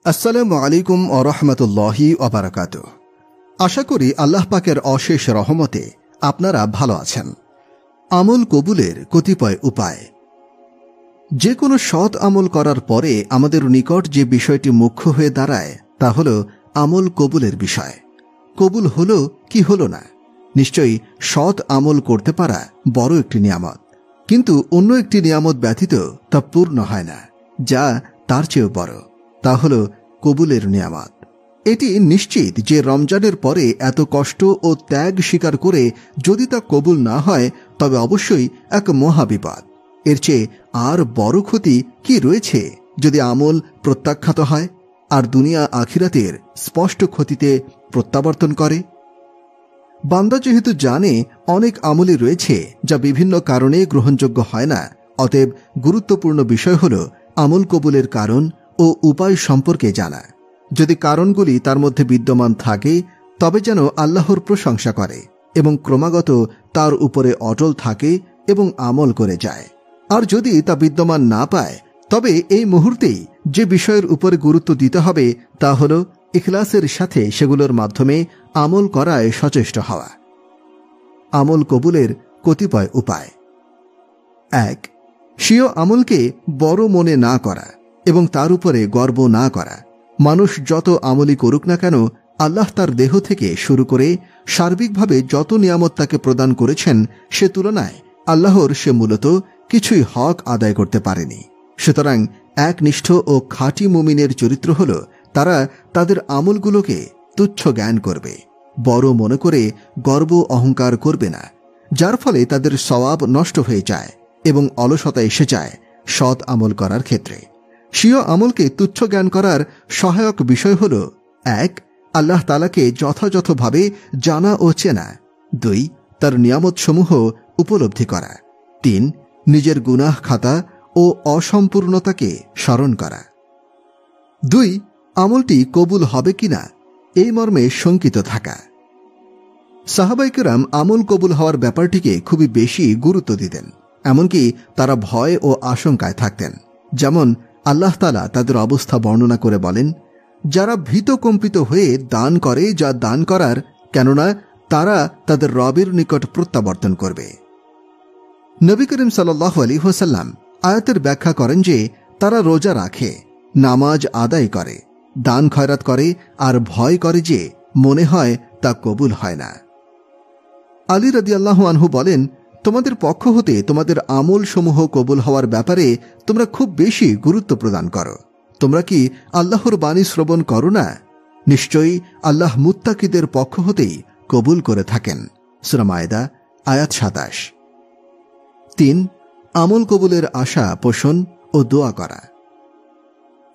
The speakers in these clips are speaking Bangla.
আসসালামু আলাইকুম ওয়া রাহমাতুল্লাহি ওয়া বারাকাতুহু। আশা করি আল্লাহ পাকের অশেষ রহমতে আপনারা ভালো আছেন। আমল কবুলের কতিপয় উপায়। যে কোনো সৎ আমল করার পরে আমাদের নিকট যে বিষয়টি মুখ্য হয়ে দাঁড়ায় তা হল আমল কবুলের বিষয়। কবুল হলো কি হলো না, নিশ্চয়ই সৎ আমল করতে পারা বড় একটি নিয়ামত, কিন্তু অন্য একটি নিয়ামত ব্যতীত তা পূর্ণ হয় না যা তার চেয়েও বড়, তা হল কবুলের নিয়ামত। এটি নিশ্চিত যে রমজানের পরে এত কষ্ট ও ত্যাগ স্বীকার করে যদি তা কবুল না হয় তবে অবশ্যই এক মহাবিপদ। এর চেয়ে আর বড় ক্ষতি কি রয়েছে যদি আমল প্রত্যাখ্যাত হয় আর দুনিয়া আখিরাতের স্পষ্ট ক্ষতিতে প্রত্যাবর্তন করে। বান্দা যেহেতু জানে অনেক আমলই রয়েছে যা বিভিন্ন কারণে গ্রহণযোগ্য হয় না, অতএব গুরুত্বপূর্ণ বিষয় হল আমল কবুলের কারণ ও উপায় সম্পর্কে জানা। যদি কারণগুলি তার মধ্যে বিদ্যমান থাকে তবে যেন আল্লাহর প্রশংসা করে এবং ক্রমাগত তার উপরে অটল থাকে এবং আমল করে যায়। আর যদি তা বিদ্যমান না পায় তবে এই মুহূর্তেই যে বিষয়ের উপরে গুরুত্ব দিতে হবে তা হল ইখলাসের সাথে সেগুলোর মাধ্যমে আমল করায় সচেষ্ট হওয়া। আমল কবুলের কতিপয় উপায়। ১. স্বীয় আমলকে বড় মনে না করা এবং তার উপরে গর্ব না করা। মানুষ যত আমলই করুক না কেন, আল্লাহ তার দেহ থেকে শুরু করে সার্বিকভাবে যত নিয়ামত তাকে প্রদান করেছেন সে তুলনায় আল্লাহর সে মূলত কিছুই হক আদায় করতে পারেনি। সুতরাং একনিষ্ঠ ও খাঁটি মুমিনের চরিত্র হল তারা তাদের আমলগুলোকে তুচ্ছ জ্ঞান করবে, বড় মনে করে গর্ব অহংকার করবে না, যার ফলে তাদের সওয়াব নষ্ট হয়ে যায় এবং অলসতা এসে যায় সৎ আমল করার ক্ষেত্রে। স্বীয় আমলকে তুচ্ছ জ্ঞান করার সহায়ক বিষয় হল ১. আল্লাহ তাআলাকে যথাযথভাবে জানা ও চেনা। ২. তার নিয়ামতসমূহ উপলব্ধি করা। ৩. নিজের গুনাহ খাতা ও অসম্পূর্ণতাকে স্মরণ করা। ২. আমলটি কবুল হবে কিনা এই মর্মে শঙ্কিত থাকা। সাহাবায়ে কেরাম আমল কবুল হওয়ার ব্যাপারটিকে খুবই বেশি গুরুত্ব দিতেন, এমনকি তারা ভয় ও আশঙ্কায় থাকতেন। যেমন আল্লাহ তাআলা তাদের অবস্থা বর্ণনা করে বলেন, যারা ভীতকম্পিত হয়ে দান করে যা দান করার, কেননা তারা তাদের রবের নিকট প্রত্যাবর্তন করবে। নবী করিম সাল্লাল্লাহু আলাইহি ওয়াসাল্লাম আয়াতের ব্যাখ্যা করেন যে তারা রোজা রাখে, নামাজ আদায় করে, দান খয়রাত করে আর ভয় করে যে মনে হয় তা কবুল হয় না। আলী রাদিয়াল্লাহু আনহু বলেন, তোমাদের পক্ষ হতে তোমাদের আমল সমূহ কবুল হওয়ার ব্যাপারে তোমরা খুব বেশি গুরুত্ব প্রদান করো। তোমরা কি আল্লাহর বাণী শ্রবণ করো না? নিশ্চয়ই আল্লাহ মুত্তাকিদের পক্ষ হতেই কবুল করে থাকেন। সূরা মায়েদা আয়াত ২৭। ৩. আমল কবুলের আশা পোষণ ও দোয়া করা।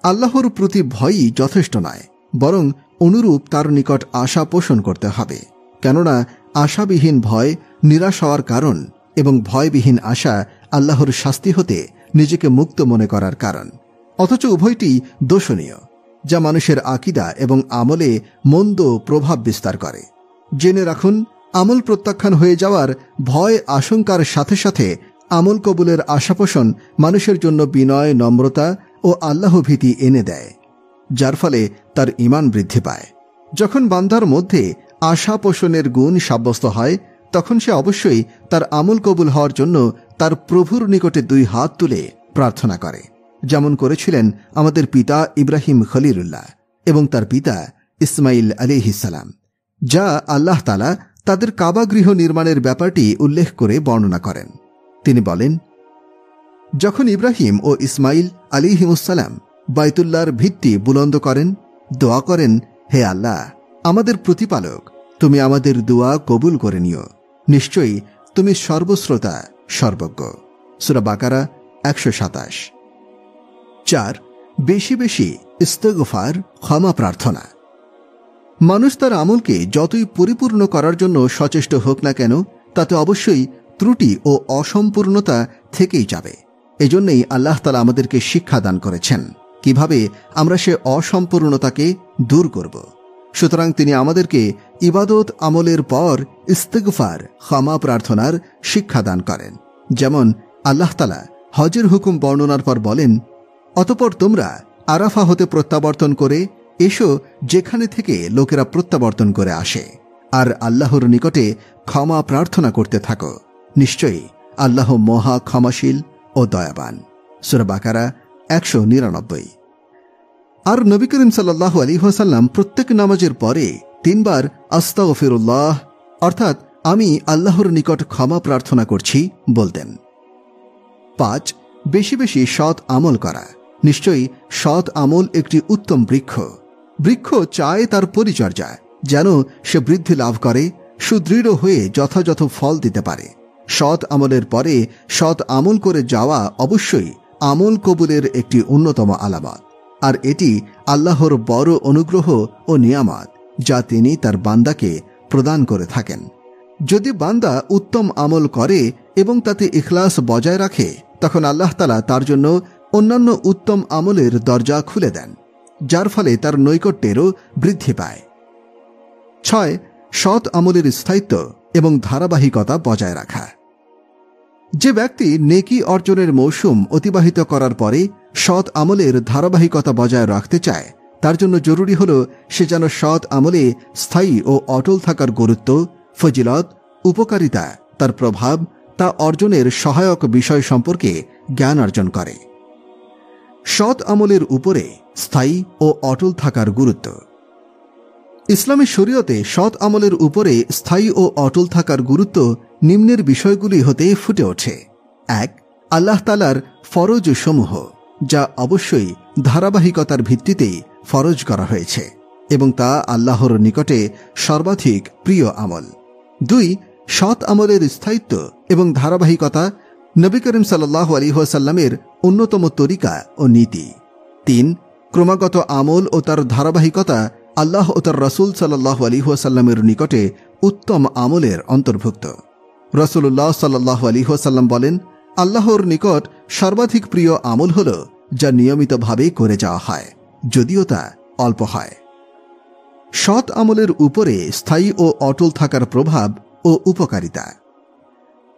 আল্লাহর প্রতি ভয়ই যথেষ্ট নয়, বরং অনুরূপ তার নিকট আশা পোষণ করতে হবে, কেননা আশাবিহীন ভয় নিরাশ হওয়ার কারণ এবং ভয়বিহীন আশা আল্লাহর শাস্তি হতে নিজেকে মুক্ত মনে করার কারণ। অথচ উভয়টি দোষণীয়, যা মানুষের আকীদা এবং আমলে মন্দ প্রভাব বিস্তার করে। জেনে রাখুন, আমল প্রত্যাখ্যান হয়ে যাওয়ার ভয় আশঙ্কার সাথে সাথে আমল কবুলের আশাপোষণ মানুষের জন্য বিনয়, নম্রতা ও আল্লাহ ভীতি এনে দেয়, যার ফলে তার ঈমান বৃদ্ধি পায়। যখন বান্দার মধ্যে আশা পোষণের গুণ সাব্যস্ত হয় তখন সে অবশ্যই তার আমল কবুল হওয়ার জন্য তার প্রভুর নিকটে ২ হাত তুলে প্রার্থনা করে, যেমন করেছিলেন আমাদের পিতা ইব্রাহিম খলিলুল্লাহ এবং তার পিতা ইসমাইল আলাইহিস সালাম, যা আল্লাহ তাআলা তাদের কাবা গৃহ নির্মাণের ব্যাপারটি উল্লেখ করে বর্ণনা করেন। তিনি বলেন, যখন ইব্রাহিম ও ইসমাইল আলাইহিমুসসালাম বাইতুল্লাহর ভিত্তি বুলন্দ করেন, দোয়া করেন, হে আল্লাহ, আমাদের প্রতিপালক, তুমি আমাদের দোয়া কবুল করে নিও, নিশ্চয়ই তুমি সর্বশ্রোতা সর্বজ্ঞ। সূরা বাকারা ১২৭। ৪. বেশি বেশি ইস্তেগফার, ক্ষমা প্রার্থনা। মানুষ তার আমলকে যতই পরিপূর্ণ করার জন্য সচেষ্ট হোক না কেন, তাতে অবশ্যই ত্রুটি ও অসম্পূর্ণতা থেকেই যাবে। এজন্যই আল্লাহ তাআলা আমাদেরকে শিক্ষা দান করেছেন কিভাবে আমরা সে অসম্পূর্ণতাকে দূর করব। সুতরাং তিনি আমাদেরকে ইবাদত আমলের পর ইস্তেগফার, ক্ষমা প্রার্থনার শিক্ষা দান করেন। যেমন আল্লাহ তাআলা হজের হুকুম বর্ণনার পর বলেন, অতঃপর তোমরা আরাফা হতে প্রত্যাবর্তন করে এসো, যেখানে থেকে লোকেরা প্রত্যাবর্তন করে আসে, আর আল্লাহর নিকটে ক্ষমা প্রার্থনা করতে থাকো। নিশ্চয়ই আল্লাহ মহা ক্ষমাশীল ও দয়াবান। সূরা বাকারা 199। আর নবী করিম সাল্লাল্লাহু আলাইহি ওয়াসাল্লাম প্রত্যেক নামাজের পরে 3 বার আস্তাগফিরুল্লাহ অর্থাৎ আমি আল্লাহর নিকট ক্ষমা প্রার্থনা করছি বলতেন। 5. বেশি বেশি সৎ আমল করা। নিশ্চয়ই সৎ আমল একটি উত্তম বৃক্ষ। বৃক্ষ চায় তার পরিচর্যা, যেন সে বৃদ্ধি লাভ করে, সুদৃঢ় হয়ে যথাযথ ফল দিতে পারে। সৎ আমলের পরে সৎ আমল করে যাওয়া অবশ্যই আমল কবুলের একটি অন্যতম আলামত, আর এটি আল্লাহর বড় অনুগ্রহ ও নিয়ামত, যা তিনি তার বান্দাকে প্রদান করে থাকেন। যদি বান্দা উত্তম আমল করে এবং তাতে ইখলাস বজায় রাখে, তখন আল্লাহ তাআলা তার জন্য অন্যান্য উত্তম আমলের দরজা খুলে দেন, যার ফলে তার নৈকট্যেরও বৃদ্ধি পায়। 6. সৎ আমলের স্থায়িত্ব এবং ধারাবাহিকতা বজায় রাখা। যে ব্যক্তি নেকি অর্জনের মৌসুম অতিবাহিত করার পরে সৎ আমলের ধারাবাহিকতা বজায় রাখতে চায়, তার জন্য জরুরি হল সে যেন সৎ আমলে স্থায়ী ও অটল থাকার গুরুত্ব, ফজিলত, উপকারিতা, তার প্রভাব, তা অর্জনের সহায়ক বিষয় সম্পর্কে জ্ঞান অর্জন করে। সৎ আমলের উপরে স্থায়ী ও অটল থাকার গুরুত্ব। ইসলামী শরীয়তে সৎ আমলের উপরে স্থায়ী ও অটল থাকার গুরুত্ব নিম্নের বিষয়গুলি হতে ফুটে ওঠে। 1. আল্লাহ তাআলার ফরজ সমূহ, যা অবশ্যই ধারাবাহিকতার ভিত্তিতেই ফরজ করা হয়েছে এবং তা আল্লাহর নিকটে সর্বাধিক প্রিয় আমল। 2. সৎ আমলের স্থায়িত্ব এবং ধারাবাহিকতা নবী করিম সাল্লাল্লাহু আলাইহি ওয়াসাল্লামের অন্যতম তরিকা ও নীতি। 3. ক্রমাগত আমল ও তার ধারাবাহিকতা আল্লাহ ও তার রাসূল সাল্লাল্লাহু আলাইহি ওয়াসাল্লামের নিকটে উত্তম আমলের অন্তর্ভুক্ত। রাসূলুল্লাহ সাল্লাল্লাহু আলাইহি ওয়াসাল্লাম বলেন, আল্লাহর নিকট সর্বাধিক প্রিয় আমল হল যা নিয়মিতভাবে করে যাওয়া হয়, যদিও তা অল্প হয়। সৎ আমলের উপরে স্থায়ী ও অটল থাকার প্রভাব ও উপকারিতা।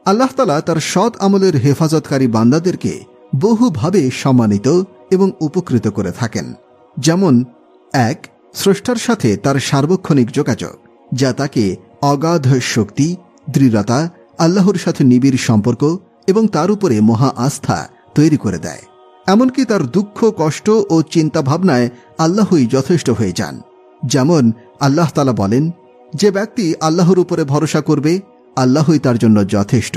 আল্লাহ তাআলা তার সৎ আমলের হেফাজতকারী বান্দাদেরকে বহুভাবে সম্মানিত এবং উপকৃত করে থাকেন। যেমন 1. স্রষ্টার সাথে তার সার্বক্ষণিক যোগাযোগ, যা তাকে অগাধ শক্তি, দৃঢ়তা, আল্লাহর সাথে নিবিড় সম্পর্ক এবং তার উপরে মহা আস্থা তৈরি করে দেয়। এমনকি তার দুঃখ, কষ্ট ও চিন্তা ভাবনায় আল্লাহই যথেষ্ট হয়ে যান। যেমন আল্লাহ তাআলা বলেন, যে ব্যক্তি আল্লাহর উপরে ভরসা করবে, আল্লাহই তার জন্য যথেষ্ট।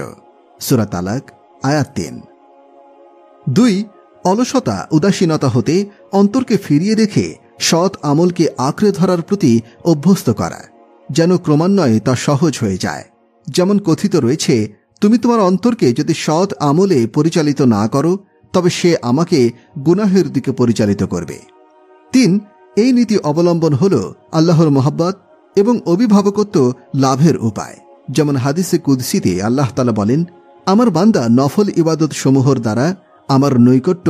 সূরা তালাক আয়াত 3। 2. অলসতা, উদাসীনতা হতে অন্তরকে ফিরিয়ে রেখে সৎ আমলকে আঁকড়ে ধরার প্রতি অভ্যস্ত করা, যেন ক্রমান্বয়ে তা সহজ হয়ে যায়। যেমন কথিত রয়েছে, তুমি তোমার অন্তরকে যদি সৎ আমলে পরিচালিত না করো, তবে সে আমাকে গুনাহের দিকে পরিচালিত করবে। 3. এই নীতি অবলম্বন হল আল্লাহর মহব্বত এবং অভিভাবকত্ব লাভের উপায়। যেমন হাদিসে কুদসিতে আল্লাহ তাআলা বলেন, আমার বান্দা নফল ইবাদত সমূহর দ্বারা আমার নৈকট্য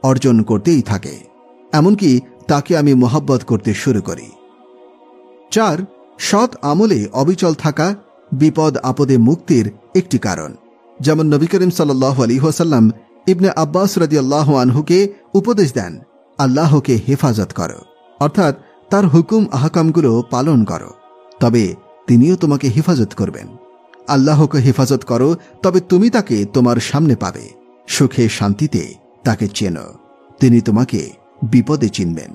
অর্জন করতেই থাকে, এমনকি তাকে আমি মহব্বত করতে শুরু করি। 4. সৎ আমলে অবিচল থাকা বিপদ আপদে মুক্তির একটি কারণ। যেমন নবী করিম সাল্লাল্লাহু আলাইহি ওয়াসাল্লাম ইবনে আব্বাস রাদিয়াল্লাহু আনহুকে উপদেশ দেন, আল্লাহকে হেফাজত করো, অর্থাৎ তার হুকুম আহকামগুলো পালন করো, তবে তিনিও তোমাকে হেফাজত করবেন। আল্লাহকে হেফাজত করো, তবে তুমি তাকে তোমার সামনে পাবে। সুখে শান্তিতে তাকে চেনো, তিনি তোমাকে বিপদে চিনবেন।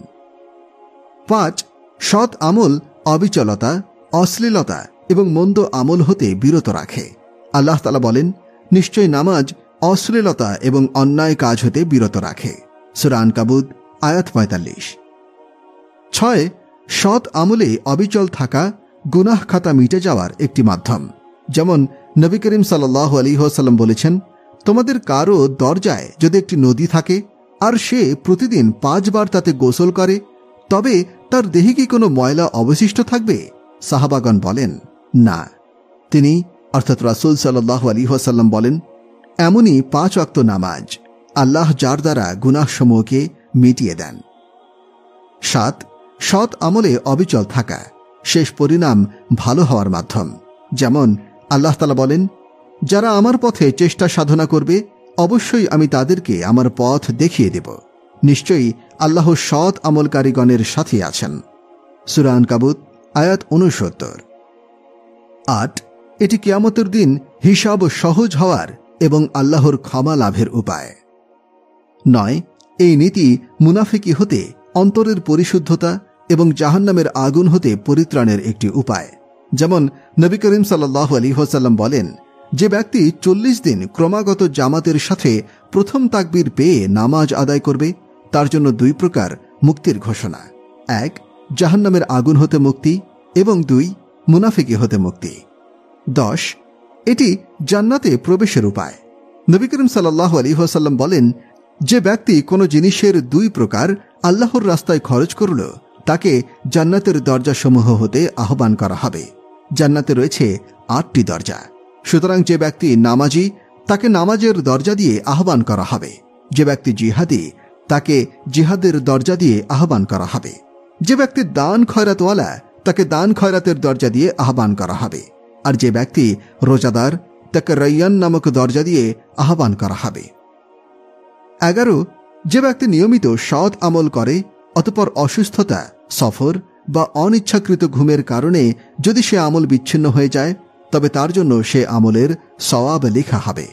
5. সৎ আমল অবিচলতা, অশ্লীলতা এবং মন্দ আমল হতে বিরত রাখে। আল্লাহ তাআলা বলেন, নিশ্চয় নামাজ অশ্লীলতা এবং অন্যায় কাজ হতে বিরত রাখে। সূরা আনকাবুত আয়াত 45। 6. সৎ আমলে অবিচল থাকা গুনাহ খাতা মিটে যাওয়ার একটি মাধ্যম। যেমন নবী করিম সাল্লাল্লাহু আলাইহি ওয়াসাল্লাম বলেছেন, তোমাদের কারো দরজায় যদি একটি নদী থাকে আর সে প্রতিদিন 5 বার তাতে গোসল করে, তবে তার দেহে কি কোনো ময়লা অবশিষ্ট থাকবে? সাহাবাগণ বলেন, না। তিনি অর্থাৎ রাসূল সাল্লাল্লাহু আলাইহি ওয়াসাল্লাম বলেন, এমনই 5 ওয়াক্ত নামাজ আল্লাহ যার দ্বারা গুনাহসমূহকে মিটিয়ে দেন। 7. সৎ আমলে অবিচল থাকা শেষ পরিণাম ভালো হওয়ার মাধ্যম। যেমন আল্লাহ তাআলা বলেন, যারা আমার পথে চেষ্টা সাধনা করবে, অবশ্যই আমি তাদেরকে আমার পথ দেখিয়ে দেব। নিশ্চয়ই আল্লাহ সৎ আমলকারীগণের সাথে আছেন। সূরা আনকাবুত আয়াত 69। 8, এটি কিয়ামতের দিন হিসাব সহজ হওয়ার এবং আল্লাহর ক্ষমা লাভের উপায়। 9, এই নীতি মুনাফিকি হতে, অন্তরের পরিশুদ্ধতা এবং জাহান্নামের আগুন হতে পরিত্রাণের একটি উপায়। যেমন নবী করিম সাল্লাল্লাহু আলাইহি ওয়াসাল্লাম বলেন, যে ব্যক্তি 40 দিন ক্রমাগত জামাতের সাথে প্রথম তাকবীর পেয়ে নামাজ আদায় করবে, তার জন্য 2 প্রকার মুক্তির ঘোষণা। 1, জাহান্নামের আগুন হতে মুক্তি, এবং 2, মুনাফিকি হতে মুক্তি। 10, এটি জান্নাতে প্রবেশের উপায়। নবী করিম সাল্লাল্লাহু আলাইহি ওয়াসাল্লাম বলেন, যে ব্যক্তি কোনো জিনিসের 2 প্রকার আল্লাহর রাস্তায় খরচ করল, তাকে জান্নাতের দরজাসমূহ হতে আহ্বান করা হবে। জান্নাতে রয়েছে 8টি দরজা। সুতরাং যে ব্যক্তি নামাজি, তাকে নামাজের দরজা দিয়ে আহ্বান করা হবে। যে ব্যক্তি জিহাদি, তাকে জিহাদের দরজা দিয়ে আহ্বান করা হবে। যে ব্যক্তি দান খয়রাতওয়ালা, তাকে দান খয়রাতের দরজা দিয়ে আহ্বান করা হবে। আর যে ব্যক্তি রোজাদার, তাকে রাইয়ান নামক দরজা দিয়ে আহ্বান করা হবে। 11, যে ব্যক্তি নিয়মিত সৎ আমল করে, অতঃপর অসুস্থতা, সফর বা অনিচ্ছাকৃত ঘুমের কারণে যদি সে আমল বিচ্ছিন্ন হয়ে যায়, তবে তার জন্য সে আমলের সওয়াব লেখা হবে।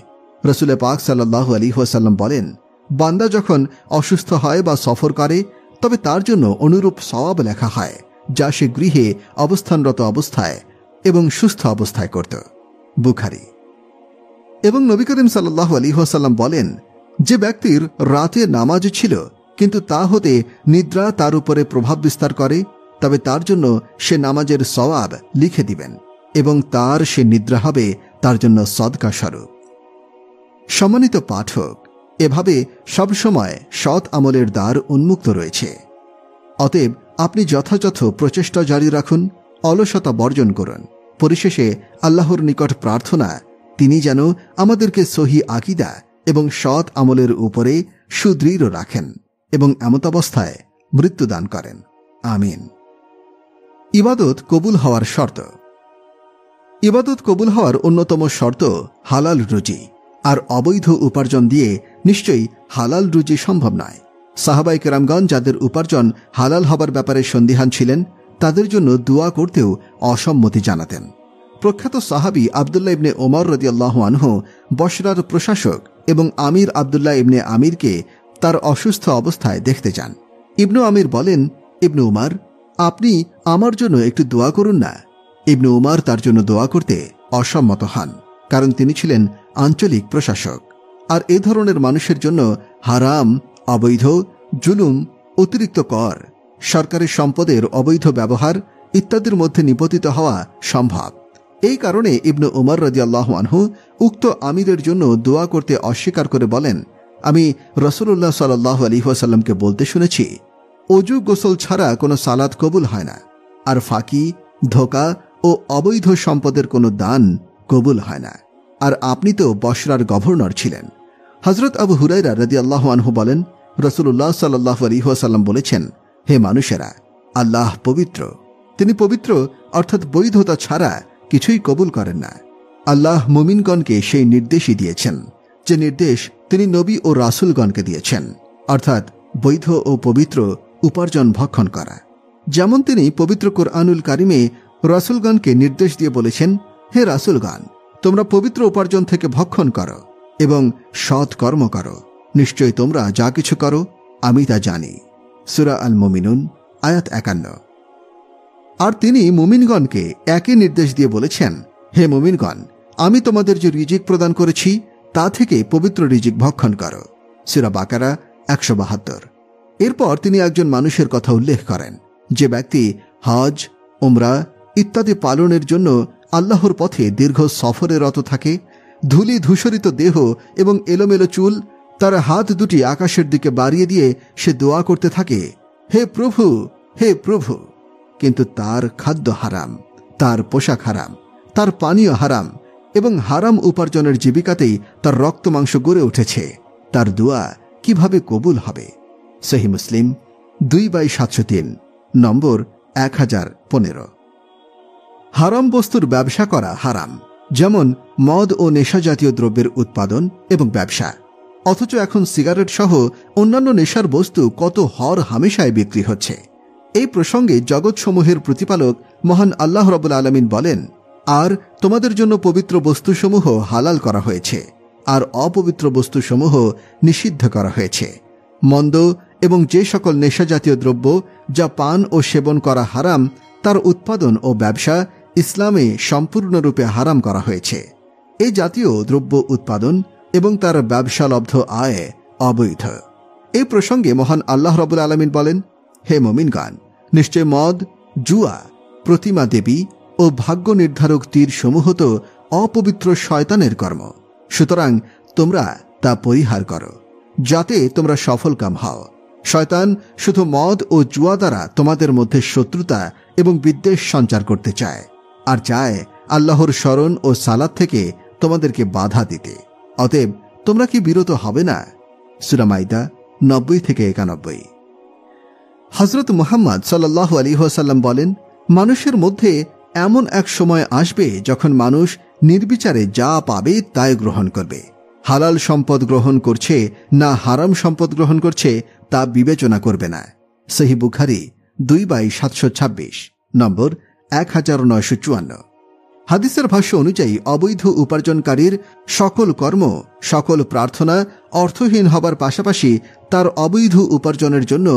রাসূল পাক সাল্লাল্লাহু আলাইহি ওয়াসাল্লাম বলেন, বান্দা যখন অসুস্থ হয় বা সফর করে, তবে তার জন্য অনুরূপ সওয়াব লেখা হয়, যা সে গৃহে অবস্থানরত অবস্থায় এবং সুস্থ অবস্থায় করত। বুখারী। এবং নবী করিম সাল্লাল্লাহু আলাইহি ওয়াসাল্লাম বলেন, যে ব্যক্তির রাতে নামাজ ছিল কিন্তু তা হতে নিদ্রা তার উপরে প্রভাব বিস্তার করে, তবে তার জন্য সে নামাজের সওয়াব লিখে দিবেন এবং তার সে নিদ্রা হবে তার জন্য সদকা স্বরূপ। সম্মানিত পাঠক, এভাবে সবসময় সৎ আমলের দ্বার উন্মুক্ত রয়েছে। অতএব আপনি যথাযথ প্রচেষ্টা জারি রাখুন, অলসতা বর্জন করুন। পরিশেষে আল্লাহর নিকট প্রার্থনা, তিনি যেন আমাদেরকে সহি আকীদা এবং সৎ আমলের উপরে সুদৃঢ় রাখেন এবং এমতাবস্থায় মৃত্যুদান করেন। আমিন। ইবাদত কবুল হওয়ার শর্ত। ইবাদত কবুল হওয়ার অন্যতম শর্ত হালাল রুজি, আর অবৈধ উপার্জন দিয়ে নিশ্চয়ই হালাল রুজি সম্ভব নয়। সাহাবায়ে কেরামগণ যাদের উপার্জন হালাল হবার ব্যাপারে সন্দিহান ছিলেন, তাদের জন্য দোয়া করতেও অসম্মতি জানাতেন। প্রখ্যাত সাহাবী আব্দুল্লাহ ইবনে ওমর রাদিয়াল্লাহু আনহু বসরার প্রশাসক এবং আমির আব্দুল্লাহ ইবনে আমিরকে তার অসুস্থ অবস্থায় দেখতে যান। ইবনু আমির বলেন, ইবনু উমার, আপনি আমার জন্য একটু দোয়া করুন না। ইবনু উমার তার জন্য দোয়া করতে অসম্মত হন, কারণ তিনি ছিলেন আঞ্চলিক প্রশাসক, আর এ ধরনের মানুষের জন্য হারাম, অবৈধ, জুলুম, অতিরিক্ত কর, সরকারি সম্পদের অবৈধ ব্যবহার ইত্যাদির মধ্যে নিপতিত হওয়া সম্ভব। এই কারণে ইবনু উমর রাদিয়াল্লাহু আনহু উক্ত আমিরের জন্য দোয়া করতে অস্বীকার করে বলেন, আমি রাসূলুল্লাহ সাল্লাল্লাহু আলাইহি ওয়াসাল্লামকে বলতে শুনেছি, অজু গোসল ছাড়া কোনো সালাত কবুল হয় না, আর ফাঁকি, ধোঁকা ও অবৈধ সম্পদের কোনো দান কবুল হয় না। আর আপনি তো বসরার গভর্নর ছিলেন। হযরত আবু হুরায়রা রাদিয়াল্লাহু আনহু বলেন, রাসূলুল্লাহ সাল্লাল্লাহু আলাইহি ওয়াসাল্লাম বলেছেন, হে মানুষেরা, আল্লাহ পবিত্র, তিনি পবিত্র অর্থাৎ বৈধতা ছাড়া কিছুই কবুল করেন না। আল্লাহ মুমিনগণকে সেই নির্দেশই দিয়েছেন যে নির্দেশ তিনি নবী ও রাসূলগণকে দিয়েছেন, অর্থাৎ বৈধ ও পবিত্র উপার্জন ভক্ষণ করা। যেমন তিনি পবিত্র কোরআনুল কারিমে রাসূলগণকে নির্দেশ দিয়ে বলেছেন, হে রাসূলগণ, তোমরা পবিত্র উপার্জন থেকে ভক্ষণ করো এবং সৎ কর্ম করো, নিশ্চয়ই তোমরা যা কিছু করো আমি তা জানি। সূরা আল মুমিনুন আয়াত 51। আর তিনি মুমিনগণকে একই নির্দেশ দিয়ে বলেছেন, হে মুমিনগণ, আমি তোমাদের যে রিজিক প্রদান করেছি তা থেকে পবিত্র রিজিক ভক্ষণ করো। সূরা বাকারা 172। এরপর তিনি একজন মানুষের কথা উল্লেখ করেন, যে ব্যক্তি হজ, উমরা ইত্যাদি পালনের জন্য আল্লাহর পথে দীর্ঘ সফরে রত থাকে, ধুলি ধূসরিত দেহ এবং এলোমেলো চুল, তার হাত দুটি আকাশের দিকে বাড়িয়ে দিয়ে সে দোয়া করতে থাকে, হে প্রভু, হে প্রভু, কিন্তু তার খাদ্য হারাম, তার পোশাক হারাম, তার পানীয় হারাম এবং হারাম উপার্জনের জীবিকাতেই তার রক্ত মাংস গড়ে উঠেছে, তার দোয়া কিভাবে কবুল হবে? সহিহ মুসলিম 2/703 নম্বর 1015। হারাম বস্তুর ব্যবসা করা হারাম, যেমন মদ ও নেশাজাতীয় দ্রব্যের উৎপাদন এবং ব্যবসা। অথচ এখন সিগারেট সহ অন্যান্য নেশার বস্তু কত হর হামেশায় বিক্রি হচ্ছে। এই প্রসঙ্গে জগৎসমূহের প্রতিপালক মহান আল্লাহ রাব্বুল আলামিন বলেন, আর তোমাদের জন্য পবিত্র বস্তুসমূহ হালাল করা হয়েছে, আর অপবিত্র বস্তুসমূহ নিষিদ্ধ করা হয়েছে। মন্দ এবং যে সকল নেশাজাতীয় দ্রব্য যা পান ও সেবন করা হারাম, তার উৎপাদন ও ব্যবসা ইসলামে সম্পূর্ণরূপে হারাম করা হয়েছে। এই জাতীয় দ্রব্য উৎপাদন এবং তার ব্যবসালব্ধ আয় অবৈধ। এই প্রসঙ্গে মহান আল্লাহ রাব্বুল আলামিন বলেন, হে মুমিনগণ, নিশ্চয় মদ, জুয়া, প্রতিমা দেবী ও ভাগ্য নির্ধারক তীর সমূহ তো অপবিত্র শয়তানের কর্ম, সুতরাং তোমরা তা পরিহার করো, যাতে তোমরা সফলকাম হও। শয়তান শুধু মদ ও জুয়া দ্বারা তোমাদের মধ্যে শত্রুতা এবং বিদ্বেষ সঞ্চার করতে চায়, আর চায় আল্লাহর স্মরণ ও সালাত থেকে তোমাদেরকে বাধা দিতে। অতএব তোমরা কি বিরত হবে না? সূরা মাইদা 90-91। হযরত মুহাম্মদ সাল্লাল্লাহু আলাইহি ওয়াসাল্লাম বলেন, মানুষের মধ্যে এমন এক সময় আসবে যখন মানুষ নির্বিচারে যা পাবে তাই গ্রহণ করবে। হালাল সম্পদ গ্রহণ করছে না হারাম সম্পদ গ্রহণ করছে তা বিবেচনা করবে না। সহিহ বুখারী 2/726, নম্বর 1954। হাদিসের ভাষ্য অনুযায়ী অবৈধ উপার্জনকারীর সকল কর্ম, সকল প্রার্থনা অর্থহীন হবার পাশাপাশি তার অবৈধ উপার্জনের জন্য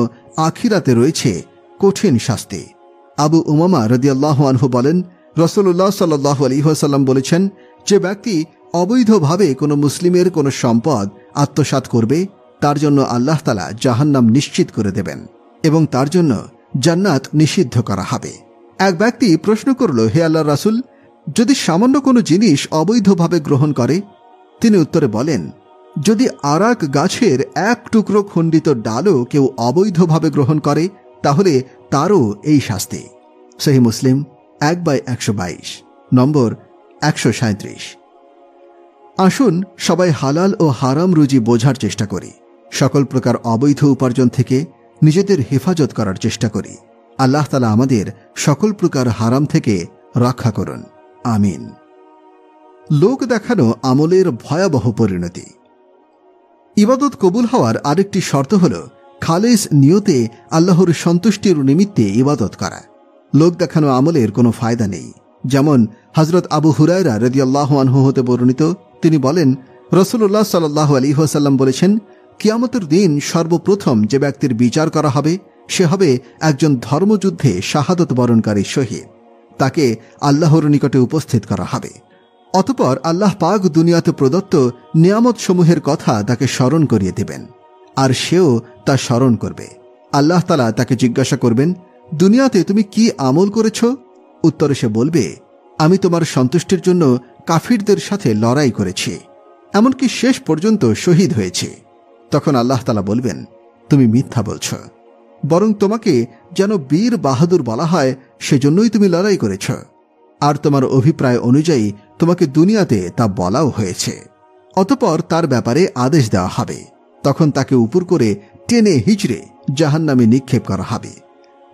আখিরাতে রয়েছে কঠিন শাস্তি। আবু উমামা রাদিয়াল্লাহু আনহু বলেন, রাসূলুল্লাহ সাল্লাল্লাহু আলাইহি ওয়াসাল্লাম বলেছেন, যে ব্যক্তি অবৈধভাবে কোনো মুসলিমের কোনো সম্পদ আত্মসাৎ করবে, তার জন্য আল্লাহ তাআলা জাহান্নাম নিশ্চিত করে দেবেন এবং তার জন্য জান্নাত নিষিদ্ধ করা হবে। এক ব্যক্তি প্রশ্ন করল, হে আল্লাহর রাসূল, যদি সামান্য কোনো জিনিস অবৈধভাবে গ্রহণ করে? তিনি উত্তরে বলেন, যদি আরাক গাছের এক টুকরো খণ্ডিত ডালও কেউ অবৈধভাবে গ্রহণ করে, তাহলে তারও এই শাস্তি। সহিহ মুসলিম 1/122, নম্বর 137। আসুন সবাই হালাল ও হারাম রুজি বোঝার চেষ্টা করি, সকল প্রকার অবৈধ উপার্জন থেকে নিজেদের হেফাজত করার চেষ্টা করি। আল্লাহ তাআলা আমাদের সকল প্রকার হারাম থেকে রক্ষা করুন, আমিন। লোক দেখানো আমলের ভয়াবহ পরিণতি। ইবাদত কবুল হওয়ার আরেকটি শর্ত হল খালেস নিয়তে আল্লাহর সন্তুষ্টির নিমিত্তে ইবাদত করা। লোক দেখানো আমলের কোনো ফায়দা নেই। যেমন হযরত আবু হুরায়রা রাদিয়াল্লাহু আনহু হতে বর্ণিত, তিনি বলেন, রাসূলুল্লাহ সাল্লাল্লাহু আলাইহি ওয়াসাল্লাম বলেছেন, কিয়ামতের দিন সর্বপ্রথম যে ব্যক্তির বিচার করা হবে সে হবে একজন ধর্মযুদ্ধে শাহাদত বরণকারী শহীদ। তাকে আল্লাহর নিকটে উপস্থিত করা হবে। অতঃপর আল্লাহ পাক দুনিয়াতে প্রদত্ত নিয়ামত সমূহের কথা তাকে স্মরণ করিয়ে দেবেন, আর সেও তা স্মরণ করবে। আল্লাহ তাআলা তাকে জিজ্ঞাসা করবেন, দুনিয়াতে তুমি কি আমল করেছ? উত্তরে সে বলবে, আমি তোমার সন্তুষ্টির জন্য কাফিরদের সাথে লড়াই করেছি, এমনকি শেষ পর্যন্ত শহীদ হয়েছে। তখন আল্লাহ তাআলা বলবেন, তুমি মিথ্যা বলছ, বরং তোমাকে যেন বীর বাহাদুর বলা হয় সেজন্যই তুমি লড়াই করেছ, আর তোমার অভিপ্রায় অনুযায়ী তোমাকে দুনিয়াতে তা বলাও হয়েছে। অতঃপর তার ব্যাপারে আদেশ দেওয়া হবে। তখন তাকে উপর করে টেনে হিচড়ে জাহান্নামে নিক্ষেপ করা হবে।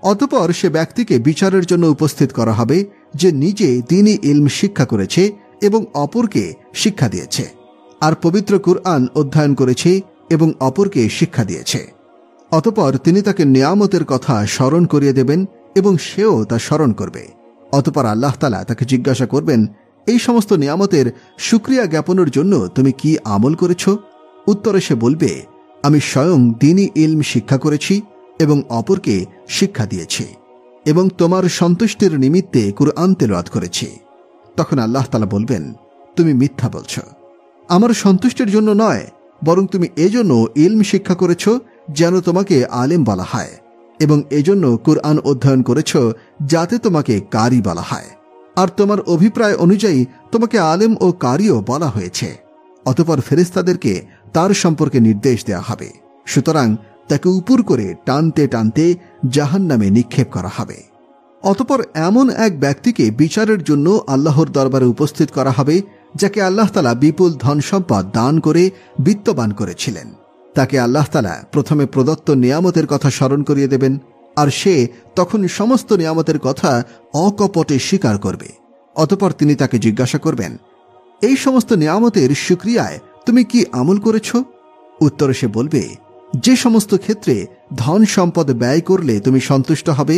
অতঃপর সে ব্যক্তিকে বিচারের জন্য উপস্থিত করা হবে যে নিজে দ্বীনি ইলম শিক্ষা করেছে এবং অপরকে শিক্ষা দিয়েছে, আর পবিত্র কুরআন অধ্যয়ন করেছে এবং অপরকে শিক্ষা দিয়েছে। অতঃপর তিনি তাকে নিয়ামতের কথা স্মরণ করিয়ে দেবেন এবং সেও তা স্মরণ করবে। অতঃপর আল্লাহ তাআলা তাকে জিজ্ঞাসা করবেন, এই সমস্ত নিয়ামতের শুকরিয়া জ্ঞাপনের জন্য তুমি কি আমল করেছ? উত্তরে সে বলবে, আমি স্বয়ং দ্বীনি ইলম শিক্ষা করেছি এবং অপরকে শিক্ষা দিয়েছি এবং তোমার সন্তুষ্টির নিমিত্তে কুরআন তেলাওয়াত করেছি। তখন আল্লাহ তাআলা বলবেন, তুমি মিথ্যা বলছ, আমার সন্তুষ্টির জন্য নয়, বরং তুমি এজন্য ইলম শিক্ষা করেছ যেন তোমাকে আলেম বলা হয়, এবং এজন্য কুরআন অধ্যয়ন করেছ যাতে তোমাকে কারি বলা হয়, আর তোমার অভিপ্রায় অনুযায়ী তোমাকে আলেম ও কারিও বলা হয়েছে। অতঃপর ফেরেশতাদেরকে তার সম্পর্কে নির্দেশ দেওয়া হবে। সুতরাং তাকে উপর করে টানতে টানতে জাহান্নামে নিক্ষেপ করা হবে। অতঃপর এমন এক ব্যক্তিকে বিচারের জন্য আল্লাহর দরবারে উপস্থিত করা হবে যাকে আল্লাহ তাআলা বিপুল ধন সম্পদ দান করে বিত্তবান করেছিলেন। তাকে আল্লাহ তাআলা প্রথমে প্রদত্ত নিয়ামতের কথা স্মরণ করিয়ে দেবেন, আর সে তখন সমস্ত নিয়ামতের কথা অকপটে স্বীকার করবে। অতঃপর তিনি তাকে জিজ্ঞাসা করবেন, এই সমস্ত নিয়ামতের শুকরিয়ায় তুমি কি আমল করেছ? উত্তরে সে বলবে, যে সমস্ত ক্ষেত্রে ধন সম্পদ ব্যয় করলে তুমি সন্তুষ্ট হবে,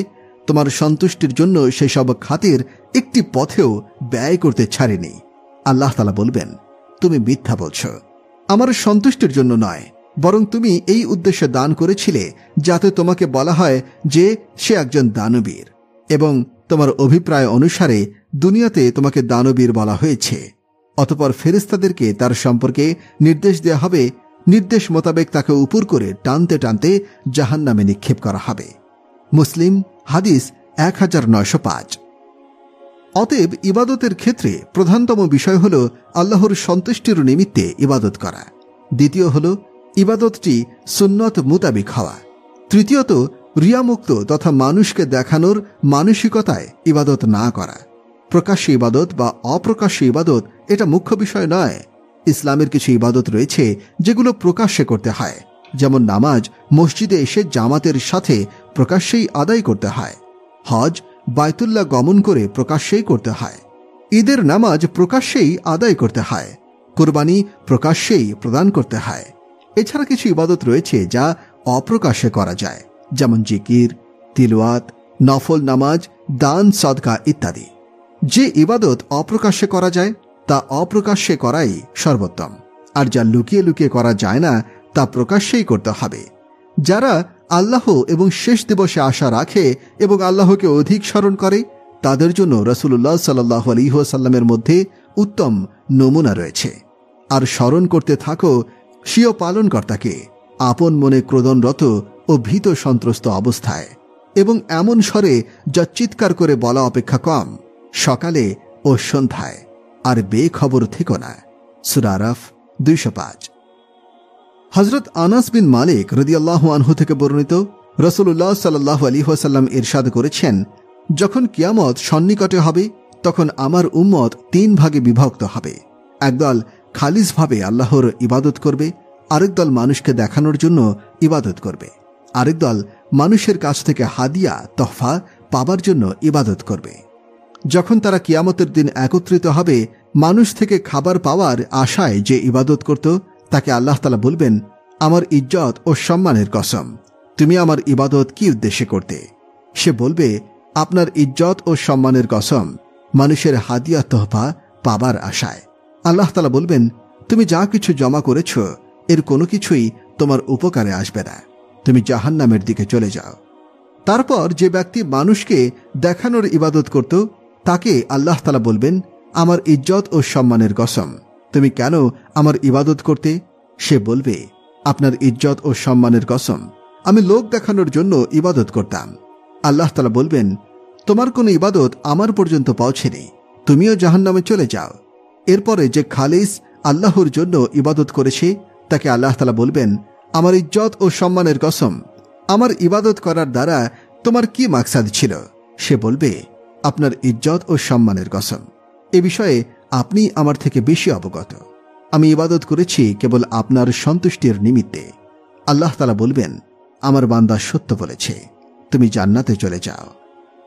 তোমার সন্তুষ্টির জন্য সেসব খাতের একটি পথেও ব্যয় করতে ছাড়েনি। আল্লাহ তাআলা বলবেন, তুমি মিথ্যা বলছ, আমার সন্তুষ্টির জন্য নয়, বরং তুমি এই উদ্দেশ্যে দান করেছিলে যাতে তোমাকে বলা হয় যে সে একজন দানবীর, এবং তোমার অভিপ্রায় অনুসারে দুনিয়াতে তোমাকে দানবীর বলা হয়েছে। অতঃপর ফেরেশতাদেরকে তার সম্পর্কে নির্দেশ দেওয়া হবে, নির্দেশ মোতাবেক তাকে উপর করে টানতে টানতে জাহান্নামে নিক্ষেপ করা হবে। মুসলিম হাদিস 1905। অতএব ইবাদতের ক্ষেত্রে প্রধানতম বিষয় হল আল্লাহর সন্তুষ্টির নিমিত্তে ইবাদত করা। দ্বিতীয় হল ইবাদতটি সুন্নত মুতাবিক হওয়া। তৃতীয়ত রিয়ামুক্ত তথা মানুষকে দেখানোর মানসিকতায় ইবাদত না করা। প্রকাশ্য ইবাদত বা অপ্রকাশ্য ইবাদত এটা মুখ্য বিষয় নয়। ইসলামের কিছু ইবাদত রয়েছে যেগুলো প্রকাশ্যে করতে হয়, যেমন নামাজ মসজিদে এসে জামাতের সাথে প্রকাশ্যেই আদায় করতে হয়। হজ বায়তুল্লাহ গমন করে প্রকাশ্যেই করতে হয়। ঈদের নামাজ প্রকাশ্যেই আদায় করতে হয়। কুরবানি প্রকাশ্যেই প্রদান করতে হয়। এছাড়া কিছু ইবাদত রয়েছে যা অপ্রকাশ্যে করা যায়, যেমন জিকির, তিলওয়াত, নফল নামাজ, দান, সদকা ইত্যাদি। যে ইবাদত অপ্রকাশ্যে করা যায় তা অপ্রকাশ্যে করাই সর্বোত্তম, আর যা লুকিয়ে লুকিয়ে করা যায় না তা প্রকাশ্যেই করতে হবে। যারা আল্লাহ এবং শেষ দিবসে আশা রাখে এবং আল্লাহকে অধিক স্মরণ করে, তাদের জন্য রাসূলুল্লাহ সাল্লাল্লাহু আলাইহি ওয়াসাল্লামের মধ্যে উত্তম নমুনা রয়েছে। আর স্মরণ করতে থাকো স্বীয় পালনকর্তাকে আপন মনে ক্রোধনরত ও ভীত সন্ত্রস্ত অবস্থায়, এবং এমন স্বরে যা চিৎকার করে বলা অপেক্ষা কম, সকালে ও সন্ধ্যায়, আর বেখবর থেকো না। সূরা আরাফ 205। হযরত আনাস বিন মালিক রাদিয়াল্লাহু আনহু থেকে বর্ণিত, রাসূলুল্লাহ সাল্লাল্লাহু আলাইহি ওয়াসাল্লাম ইরশাদ করেছেন, যখন কিয়ামত সন্নিকটে হবে তখন আমার উম্মত 3 ভাগে বিভক্ত হবে। একদল খালিসভাবে আল্লাহর ইবাদত করবে, আরেক দল মানুষকে দেখানোর জন্য ইবাদত করবে, আরেক দল মানুষের কাছ থেকে হাদিয়া তোহফা পাবার জন্য ইবাদত করবে। যখন তারা কিয়ামতের দিন একত্রিত হবে, মানুষ থেকে খাবার পাওয়ার আশায় যে ইবাদত করত তাকে আল্লাহ তাআলা বলবেন, আমার ইজ্জত ও সম্মানের কসম, তুমি আমার ইবাদত কি উদ্দেশ্যে করতে? সে বলবে, আপনার ইজ্জত ও সম্মানের কসম, মানুষের হাদিয়া তোহফা পাবার আশায়। আল্লাহ তাআলা বলবেন, তুমি যা কিছু জমা করেছ এর কোনো কিছুই তোমার উপকারে আসবে না, তুমি জাহান্নামের দিকে চলে যাও। তারপর যে ব্যক্তি মানুষকে দেখানোর ইবাদত করত তাকে আল্লাহ তাআলা বলবেন, আমার ইজ্জত ও সম্মানের কসম, তুমি কেন আমার ইবাদত করতে? সে বলবে, আপনার ইজ্জত ও সম্মানের কসম, আমি লোক দেখানোর জন্য ইবাদত করতাম। আল্লাহ তাআলা বলবেন, তোমার কোনো ইবাদত আমার পর্যন্ত পৌঁছেনি, তুমিও জাহান্নামে চলে যাও। এরপরে যে খালিস আল্লাহর জন্য ইবাদত করেছে তাকে আল্লাহ তাআলা বলবেন, আমার ইজ্জত ও সম্মানের কসম, আমার ইবাদত করার দ্বারা তোমার কি মাকসাদ ছিল? সে বলবে, আপনার ইজ্জত ও সম্মানের কসম, এ বিষয়ে আপনি আমার থেকে বেশি অবগত। আমি ইবাদত করেছি কেবল আপনার সন্তুষ্টির নিমিত্তে। আল্লাহ তাআলা বলবেন, আমার বান্দা সত্য বলেছে, তুমি জান্নাতে চলে যাও।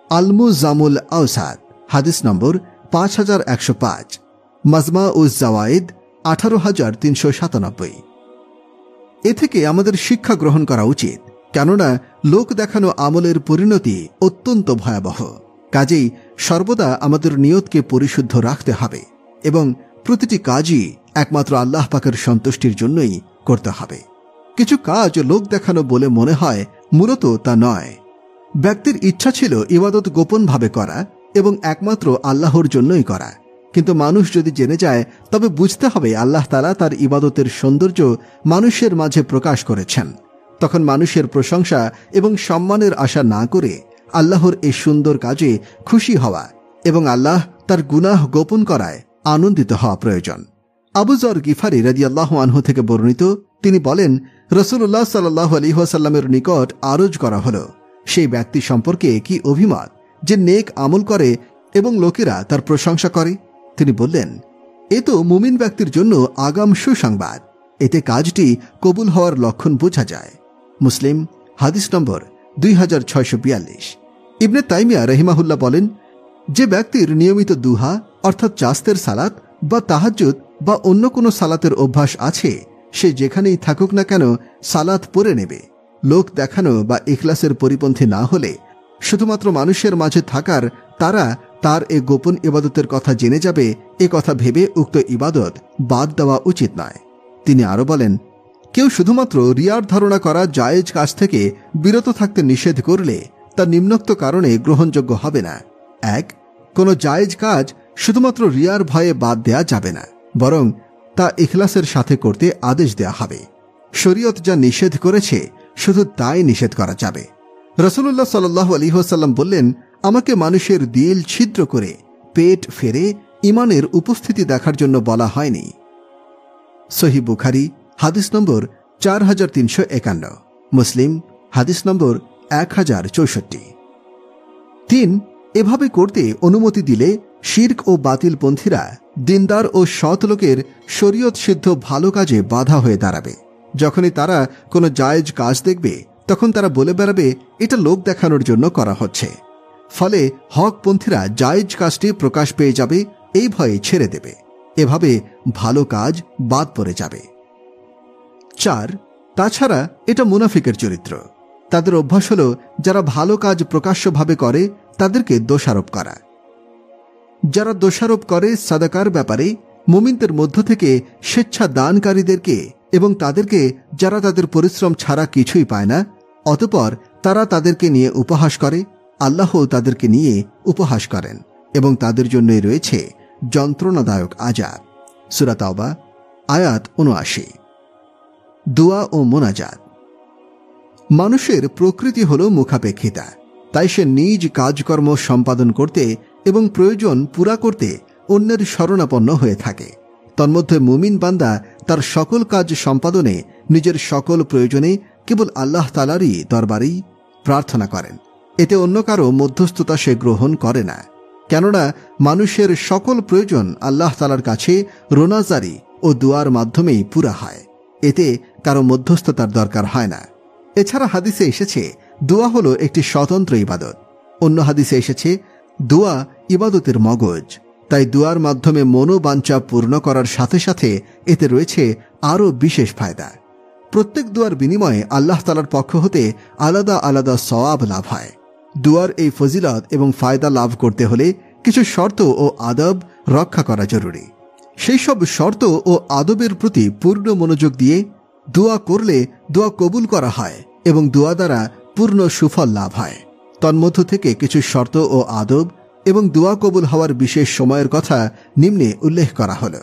আল-মুজামুল আওসাদ হাদিস নম্বর 5105, মাজমা উজ জাওয়ায়েদ 18397। এ থেকে আমাদের শিক্ষা গ্রহণ করা উচিত, কেননা লোক দেখানো আমলের পরিণতি অত্যন্ত ভয়াবহ। কাজেই সর্বদা আমাদের নিয়তকে পরিশুদ্ধ রাখতে হবে এবং প্রতিটি কাজই একমাত্র আল্লাহ পাকের সন্তুষ্টির জন্যই করতে হবে। কিছু কাজ লোক দেখানো বলে মনে হয়, মূলত তা নয়। ব্যক্তির ইচ্ছা ছিল ইবাদত গোপনভাবে করা এবং একমাত্র আল্লাহর জন্যই করা, কিন্তু মানুষ যদি জেনে যায় তবে বুঝতে হবে আল্লাহ তাআলা তার ইবাদতের সৌন্দর্য মানুষের মাঝে প্রকাশ করেছেন। তখন মানুষের প্রশংসা এবং সম্মানের আশা না করে আল্লাহর এই সুন্দর কাজে খুশি হওয়া এবং আল্লাহ তার গুনাহ গোপন করায় আনন্দিত হওয়া প্রয়োজন। আবু যর গিফারি রাদিয়াল্লাহু আনহু থেকে বর্ণিত, তিনি বলেন, রাসূলুল্লাহ সাল্লাল্লাহু আলাইহি ওয়াসাল্লামের নিকট আরজ করা হলো, সেই ব্যক্তি সম্পর্কে কি অভিমত যে নেক আমল করে এবং লোকেরা তার প্রশংসা করে? তিনি বললেন, এ তো মুমিন ব্যক্তির জন্য আগাম সুসংবাদ, এতে কাজটি কবুল হওয়ার লক্ষণ বোঝা যায়। মুসলিম হাদিস নম্বর 2642। ইবনে তাইমিয়া রাহিমাহুল্লাহ বলেন, যে ব্যক্তির নিয়মিত দুহা অর্থাৎ চাস্তের সালাত বা তাহাজ্জুদ বা অন্য কোনো সালাতের অভ্যাস আছে, সে যেখানেই থাকুক না কেন সালাত পড়ে নেবে। লোক দেখানো বা ইখলাসের পরিপন্থী না হলে শুধুমাত্র মানুষের মাঝে থাকার তারা তার এ গোপন ইবাদতের কথা জেনে যাবে, এ কথা ভেবে উক্ত ইবাদত বাদ দেওয়া উচিত নয়। তিনি আরো বলেন, কেউ শুধুমাত্র রিয়ার ধারণা করা জায়েজ কাজ থেকে বিরত থাকতে নিষেধ করলে তা নিম্নোক্ত কারণে গ্রহণযোগ্য হবে না। 1. কোনো জায়েজ কাজ শুধুমাত্র রিয়ার ভয়ে বাদ দেয়া যাবে না, বরং তা ইখলাসের সাথে করতে আদেশ দেয়া হবে। শরীয়ত যা নিষেধ করেছে শুধু তাই নিষেধ করা যাবে। রাসূলুল্লাহ সাল্লাল্লাহু আলাইহি ওয়াসাল্লাম বললেন, আমাকে মানুষের দিল ছিদ্র করে পেট ফেরে ইমানের উপস্থিতি দেখার জন্য বলা হয়নি। সহিহ বুখারী হাদিস নম্বর 4351, মুসলিম হাদিস নম্বর 1064। 3. এভাবে করতে অনুমতি দিলে শিরক ও বাতিলপন্থীরা দিনদার ও সৎ লোকের শরীয়ত সিদ্ধ ভালো কাজে বাধা হয়ে দাঁড়াবে। যখনই তারা কোনো জায়েজ কাজ দেখবে তখন তারা বলে বেড়াবে এটা লোক দেখানোর জন্য করা হচ্ছে। ফলে হকপন্থীরা জায়েজ কাজটি প্রকাশ পেয়ে যাবে, এই ভয়ে ছেড়ে দেবে। এভাবে ভালো কাজ বাদ পড়ে যাবে। 4. তাছাড়া এটা মুনাফিকের চরিত্র। তাদের অভ্যাস হল যারা ভালো কাজ প্রকাশ্যভাবে করে তাদেরকে দোষারোপ করা। যারা দোষারোপ করে সাদাকার ব্যাপারে মুমিনদের মধ্য থেকে স্বেচ্ছা দানকারীদেরকে এবং তাদেরকে যারা তাদের পরিশ্রম ছাড়া কিছুই পায় না, অতঃপর তারা তাদেরকে নিয়ে উপহাস করে, আল্লাহ তাদেরকে নিয়ে উপহাস করেন এবং তাদের জন্যই রয়েছে যন্ত্রণাদায়ক আযাব। সূরা তাওবা আয়াত ৭৯। দোয়া ও মোনাজাত। মানুষের প্রকৃতি হল মুখাপেক্ষিতা, তাই সে নিজ কাজকর্ম সম্পাদন করতে এবং প্রয়োজন পুরা করতে অন্যের শরণাপন্ন হয়ে থাকে। তন্মধ্যে মুমিন বান্দা তার সকল কাজ সম্পাদনে নিজের সকল প্রয়োজনে কেবল আল্লাহ তাআলারই দরবারেই প্রার্থনা করেন। এতে অন্য কারো মধ্যস্থতা সে গ্রহণ করে না, কেননা মানুষের সকল প্রয়োজন আল্লাহ তাআলার কাছে রোনাজারি ও দুয়ার মাধ্যমেই পুরা হয়। এতে কারো মধ্যস্থতার দরকার হয় না। এছাড়া হাদিসে এসেছে দোয়া হলো একটি স্বতন্ত্র ইবাদত। অন্য হাদিসে এসেছে দোয়া ইবাদতের মগজ। তাই দোয়ার মাধ্যমে মনোবাঞ্ছা পূর্ণ করার সাথে সাথে এতে রয়েছে আরও বিশেষ ফায়দা। প্রত্যেক দোয়ার বিনিময়ে আল্লাহ তাআলার পক্ষ হতে আলাদা আলাদা সওয়াব লাভ হয়। দোয়ার এই ফজিলত এবং ফায়দা লাভ করতে হলে কিছু শর্ত ও আদব রক্ষা করা জরুরি। সেই সব শর্ত ও আদবের প্রতি পূর্ণ মনোযোগ দিয়ে দোয়া করলে দোয়া কবুল করা হয় এবং দোয়া দ্বারা পূর্ণ সুফল লাভ হয়। তন্মধ্য থেকে কিছু শর্ত ও আদব এবং দোয়া কবুল হওয়ার বিশেষ সময়ের কথা নিম্নে উল্লেখ করা হল।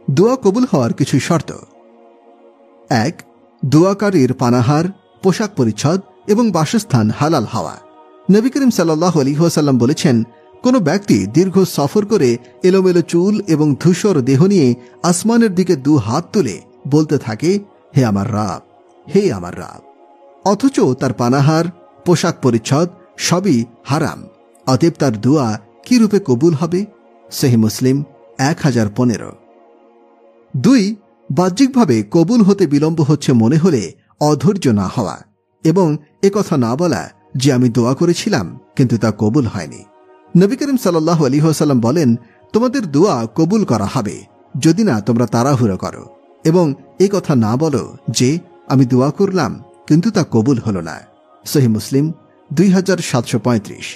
দোয়া কবুল হওয়ার কিছু শর্ত। 1. দোয়াকারীর পানাহার, পোশাক পরিচ্ছদ এবং বাসস্থান হালাল হওয়া। নবী করিম সাল্লাল্লাহু আলাইহি ওয়াসাল্লাম বলেছেন, কোনো ব্যক্তি দীর্ঘ সফর করে এলোমেলো চুল এবং ধূসর দেহ নিয়ে আসমানের দিকে 2 হাত তুলে বলতে থাকে, হে আমার রাব, হে আমার রাব, অথচ তার পানাহার, পোশাক পরিচ্ছদ সবই হারাম, অতএব তার দোয়া কি রূপে কবুল হবে? সহিহ মুসলিম 1015। 2. বাহ্যিকভাবে কবুল হতে বিলম্ব হচ্ছে মনে হলে অধৈর্য না হওয়া এবং একথা না বলা যে আমি দোয়া করেছিলাম কিন্তু তা কবুল হয়নি। নবী করিম সাল্লাল্লাহু আলাইহি ওয়াসাল্লাম বলেন, তোমাদের দোয়া কবুল করা হবে যদি না তোমরা তাড়াহুড়ো করো, এবং এই কথা না বলো যে আমি দোয়া করলাম কিন্তু তা কবুল হলো না। সহিহ মুসলিম 2735।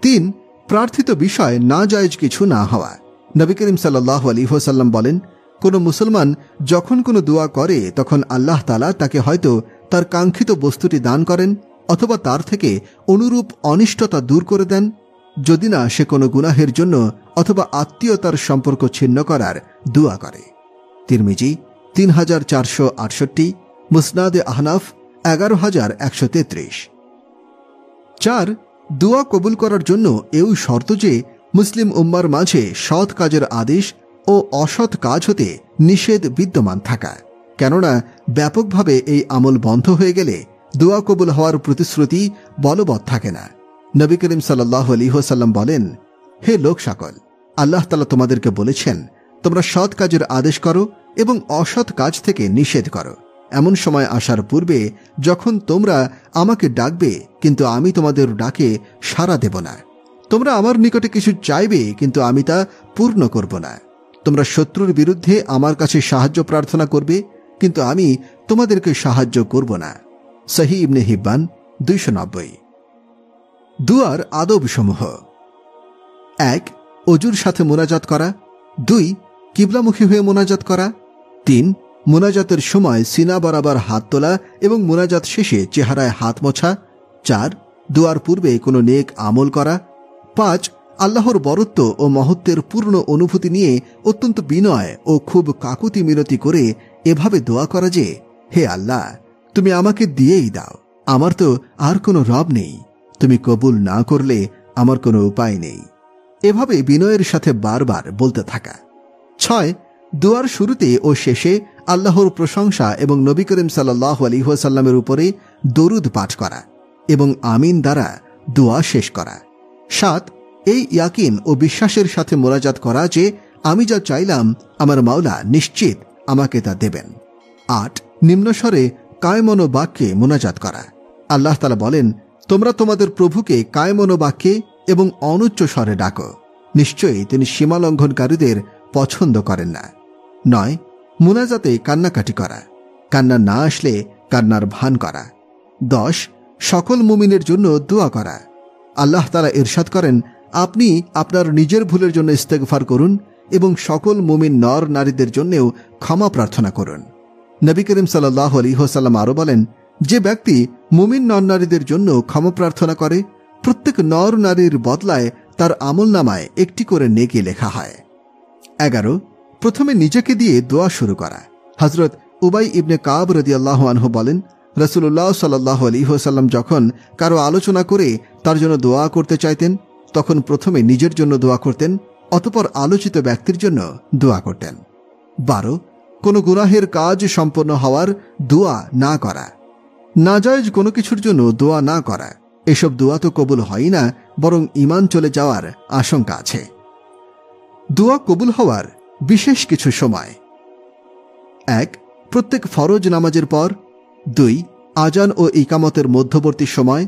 3. প্রার্থিত বিষয় না জায়েজ কিছু না হওয়া। নবী করিম সাল্লাল্লাহু আলাইহি ওয়াসাল্লাম বলেন, কোন মুসলমান যখন কোনো দোয়া করে তখন আল্লাহ তাআলা তাকে হয়তো তার কাঙ্ক্ষিত বস্তুটি দান করেন অথবা তার থেকে অনুরূপ অনিষ্টতা দূর করে দেন, যদি না সে কোনো গুনাহের জন্য অথবা আত্মীয়তার সম্পর্ক ছিন্ন করার দোয়া করে। তিরমিজি 3468, মুসনাদে আহনাফ 11133। 4. দোয়া কবুল করার জন্য এও শর্ত যে মুসলিম উম্মার মাঝে সৎ কাজের আদেশ ও অসৎ কাজ হতে নিষেধ বিদ্যমান থাকা, কেননা ব্যাপকভাবে এই আমল বন্ধ হয়ে গেলে দোয়া কবুল হওয়ার প্রতিশ্রুতি বলবৎ থাকে না। নবী করিম সাল্লাল্লাহু আলাইহি ওয়াসাল্লাম বলেন, হে লোক সকল, আল্লাহ তাআলা তোমাদেরকে বলেছেন তোমরা সৎ কাজের আদেশ করো এবং অসৎ কাজ থেকে নিষেধ করো, এমন সময় আসার পূর্বে যখন তোমরা আমাকে ডাকবে কিন্তু আমি তোমাদের ডাকে সাড়া দেব না, তোমরা আমার নিকটে কিছু চাইবে কিন্তু আমি তা পূর্ণ করব না, তোমরা শত্রুর বিরুদ্ধে আমার কাছে সাহায্য প্রার্থনা করবে, কিন্তু আমি তোমাদেরকে সাহায্য করব না। সহি ইবনে হিব্বান 290। দুয়ার আদবসমূহ: 1. অজুর সাথে মোনাজাত করা। 2. কিবলামুখী হয়ে মোনাজাত করা। 3. মোনাজাতের সময় সিনা বরাবর হাত তোলা এবং মোনাজাত শেষে চেহারায় হাত মোছা। 4. দুয়ার পূর্বে কোনো নেক আমল করা। 5. আল্লাহর বরত্ব ও মহত্বের পূর্ণ অনুভূতি নিয়ে অত্যন্ত বিনয় ও খুব কাকুতি মিনতি করে এভাবে দোয়া করা যে, হে আল্লাহ, তুমি আমাকে দিয়েই দাও, আমার তো আর কোনো রব নেই, তুমি কবুল না করলে আমার কোনো উপায় নেই। এভাবে বিনয়ের সাথে বারবার বলতে থাকা। 6. দুয়ার শুরুতে ও শেষে আল্লাহর প্রশংসা এবং নবী করিম সাল্লাল্লাহু আলাইহি ওয়াসাল্লামের উপরে দরুদ পাঠ করা এবং আমিন দ্বারা দোয়া শেষ করা। 7. এই ইয়াকিন ও বিশ্বাসের সাথে মোনাজাত করা যে আমি যা চাইলাম আমার মাওলা নিশ্চিত আমাকে তা দেবেন। 8. নিম্নস্বরে কায়মনো বাক্যে মোনাজাত করা। আল্লাহ তাআলা বলেন, তোমরা তোমাদের প্রভুকে কায়মনো বাক্যে এবং অনুচ্চ স্বরে ডাকো, নিশ্চয়ই তিনি সীমালঙ্ঘনকারীদের পছন্দ করেন না। 9. মুনাজাতে কান্নাকাটি করা, কান্না না আসলে কান্নার ভান করা। 10. সকল মুমিনের জন্য দোয়া করা। আল্লাহ তাআলা ইরশাদ করেন, আপনি আপনার নিজের ভুলের জন্য ইস্তেগফার করুন এবং সকল মুমিন নর নারীদের জন্যও ক্ষমা প্রার্থনা করুন। নবী করিম সাল্লাল্লাহু আলাইহি ওয়াসাল্লাম আরও বলেন, যে ব্যক্তি মুমিন নর নারীদের জন্য ক্ষমা প্রার্থনা করে, প্রত্যেক নর নারীর বদলায় তার আমলনামায় একটি করে নেকি লেখা হয়। 11. প্রথমে নিজেকে দিয়ে দোয়া শুরু করা। হযরত উবাই ইবনে কাব রাদিয়াল্লাহু আনহু বলেন, রাসূলুল্লাহ সাল্লাল্লাহু আলাইহি ওয়াসাল্লাম যখন কারো আলোচনা করে তার জন্য দোয়া করতে চাইতেন, তখন প্রথমে নিজের জন্য দোয়া করতেন, অতঃপর আলোচিত ব্যক্তির জন্য দোয়া করতেন। 12. কোনো গুনাহের কাজ সম্পন্ন হওয়ার দোয়া না করা। নাজায়েজ কোনো কিছুর জন্য দোয়া না করা, এসব দোয়া তো কবুল হয় না, বরং ঈমান চলে যাওয়ার আশঙ্কা আছে। দোয়া কবুল হওয়ার বিশেষ কিছু সময়: 1. প্রত্যেক ফরজ নামাজের পর। 2. আজান ও ইকামতের মধ্যবর্তী সময়।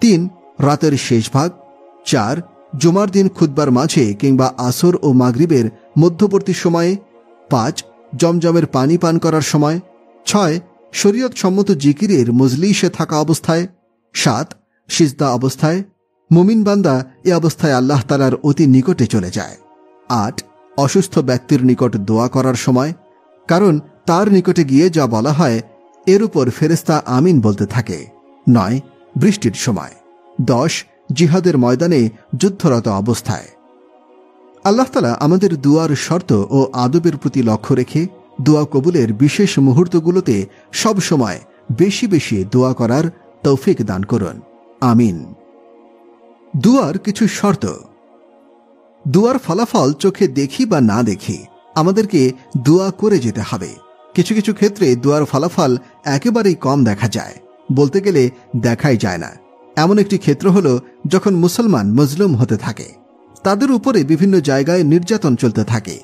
3. রাতের শেষ ভাগ। 4. জুমার দিন খুতবার মাঝে কিংবা আসর ও মাগরিবের মধ্যবর্তী সময়ে। 5. জমজমের পানি পান করার সময়। 6. শরীয়ত সম্মত জিকিরের মজলিসে থাকা অবস্থায়। 7. সিজদা অবস্থায়। মুমিন বান্দা এ অবস্থায় আল্লাহ তাআলার অতি নিকটে চলে যায়। 8. অসুস্থ ব্যক্তির নিকট দোয়া করার সময়, কারণ তার নিকটে গিয়ে যা বলা হয় এর উপর ফেরেশতা আমিন বলতে থাকে। 9. বৃষ্টির সময়। 10. জিহাদের ময়দানে যুদ্ধরত অবস্থায়। আল্লাহ তাআলা আমাদের দুয়ার শর্ত ও আদবের প্রতি লক্ষ্য রেখে দোয়া কবুলের বিশেষ মুহূর্তগুলোতে সব সময় বেশি বেশি দোয়া করার তৌফিক দান করুন, আমিন। দুয়ার কিছু শর্ত: দুয়ার ফলাফল চোখে দেখি বা না দেখি আমাদেরকে দোয়া করে যেতে হবে। কিছু কিছু ক্ষেত্রে দোয়ার ফলাফল একেবারেই কম দেখা যায়, বলতে গেলে দেখাই যায় না। এমন একটি ক্ষেত্র হল যখন মুসলমান মজলুম হতে থাকে, তাদের উপরে বিভিন্ন জায়গায় নির্যাতন চলতে থাকে,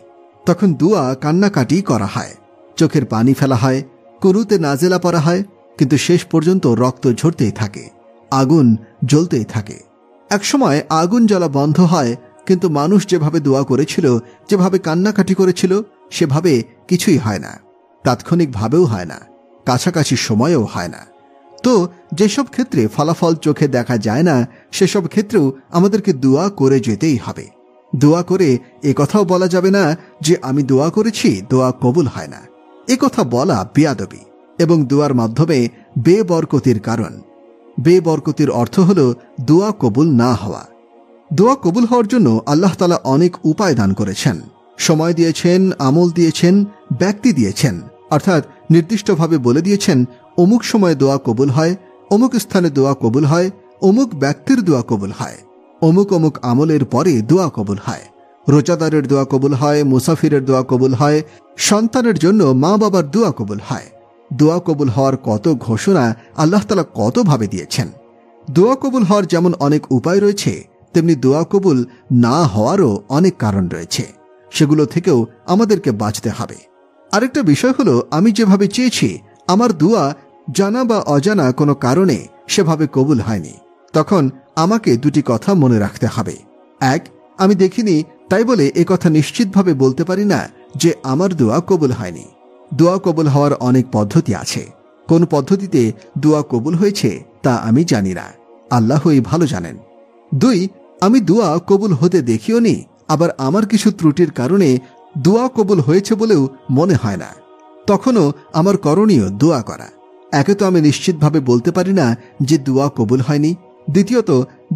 তখন দোয়া কান্নাকাটি করা হয়, চোখের পানি ফেলা হয়, কুনুতে নাজেলা পড়া হয়, কিন্তু শেষ পর্যন্ত রক্ত ঝরতেই থাকে, আগুন জ্বলতেই থাকে। একসময় আগুন জ্বলা বন্ধ হয়, কিন্তু মানুষ যেভাবে দোয়া করেছিল, যেভাবে কান্নাকাটি করেছিল, সেভাবে কিছুই হয় না, তাৎক্ষণিকভাবেও হয় না, কাছাকাছি সময়েও হয় না। তো যেসব ক্ষেত্রে ফলাফল চোখে দেখা যায় না, সেসব ক্ষেত্রেও আমাদেরকে দোয়া করে যেতেই হবে। দোয়া করে একথাও বলা যাবে না যে আমি দোয়া করেছি, দোয়া কবুল হয় না। একথা বলা বেয়াদবি এবং দোয়ার মাধ্যমে বেবরকতির কারণ। বেবরকতির অর্থ হল দোয়া কবুল না হওয়া। দোয়া কবুল হওয়ার জন্য আল্লাহ তাআলা অনেক উপায় দান করেছেন, সময় দিয়েছেন, আমল দিয়েছেন, ব্যক্তি দিয়েছেন, অর্থাৎ নির্দিষ্টভাবে বলে দিয়েছেন অমুক সময়ে দোয়া কবুল হয়, অমুক স্থানে দোয়া কবুল হয়, অমুক ব্যক্তির দোয়া কবুল হয়, অমুক অমুক আমলের পরে দোয়া কবুল হয়, রোজাদারের দোয়া কবুল হয়, মুসাফিরের দোয়া কবুল হয়, সন্তানের জন্য মা বাবার দোয়া কবুল হয়। দোয়া কবুল হওয়ার কত ঘোষণা আল্লাহ তাআলা কতভাবে দিয়েছেন। দোয়া কবুল হওয়ার যেমন অনেক উপায় রয়েছে, তেমনি দোয়া কবুল না হওয়ারও অনেক কারণ রয়েছে, সেগুলো থেকেও আমাদেরকে বাঁচতে হবে। আরেকটা বিষয় হলো, আমি যেভাবে চেয়েছি আমার দোয়া জানা বা অজানা কোনো কারণে সেভাবে কবুল হয়নি, তখন আমাকে দুটি কথা মনে রাখতে হবে। 1. আমি দেখিনি তাই বলে একথা নিশ্চিতভাবে বলতে পারি না যে আমার দোয়া কবুল হয়নি। দোয়া কবুল হওয়ার অনেক পদ্ধতি আছে। কোন পদ্ধতিতে দোয়া কবুল হয়েছে তা আমি জানি না, আল্লাহই ভালো জানেন। 2, আমি দোয়া কবুল হতে দেখিও নি, আবার আমার কিছু ত্রুটির কারণে দোয়া কবুল হয়েছে বলেও মনে হয় না। তখনও আমার করণীয় দোয়া করা। একে তো আমি নিশ্চিতভাবে বলতে পারি না যে দোয়া কবুল হয়নি। দ্বিতীয়ত,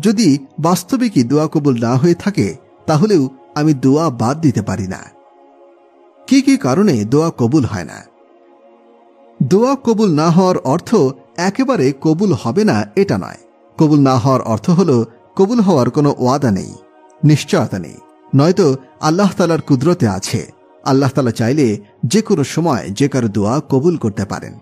যদি বাস্তবিকই দোয়া কবুল না হয়ে থাকে তাহলেও আমি দোয়া বাদ দিতে পারি না। কি কি কারণে দোয়া কবুল হয় না? দোয়া কবুল না হওয়ার অর্থ একেবারে কবুল হবে না এটা নয়। কবুল না হওয়ার অর্থ হল কবুল হওয়ার কোনো ওয়াদা নেই, নিশ্চয়তা নেই। নয়তো আল্লাহ তাআলার কুদরতে আছে, আল্লাহ তাআলা চাইলে যে কোনো সময় যে কারো দোয়া কবুল করতে পারেন।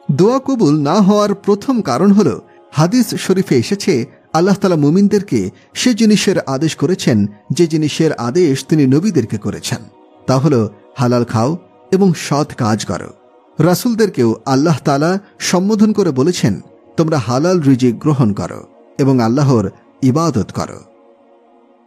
দোয়া কবুল না হওয়ার প্রথম কারণ হল, হাদিস শরীফে এসেছে আল্লাহ তাআলা মুমিনদেরকে সে জিনিসের আদেশ করেছেন যে জিনিসের আদেশ তিনি নবীদেরকে করেছেন, তা হল হালাল খাও এবং সৎ কাজ করো। রাসূলদেরকেও আল্লাহ তাআলা সম্বোধন করে বলেছেন, তোমরা হালাল রিজিক গ্রহণ করো এবং আল্লাহর ইবাদত করো।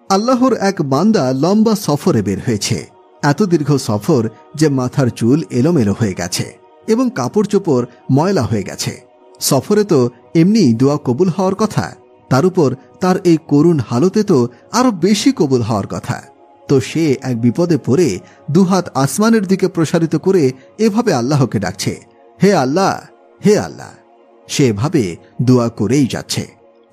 আল্লাহর এক বান্দা লম্বা সফরে বের হয়েছে, এত দীর্ঘ সফর যে মাথার চুল এলোমেলো হয়ে গেছে এবং কাপড় চোপড় ময়লা হয়ে গেছে। সফরে তো এমনি দোয়া কবুল হওয়ার কথা, তার উপর তার এই করুণ হালতে তো আরো বেশি কবুল হওয়ার কথা। তো সে এক বিপদে পড়ে দুহাত আসমানের দিকে প্রসারিত করে এভাবে আল্লাহকে ডাকছে, হে আল্লাহ, হে আল্লাহ। সে এভাবে দোয়া করেই যাচ্ছে,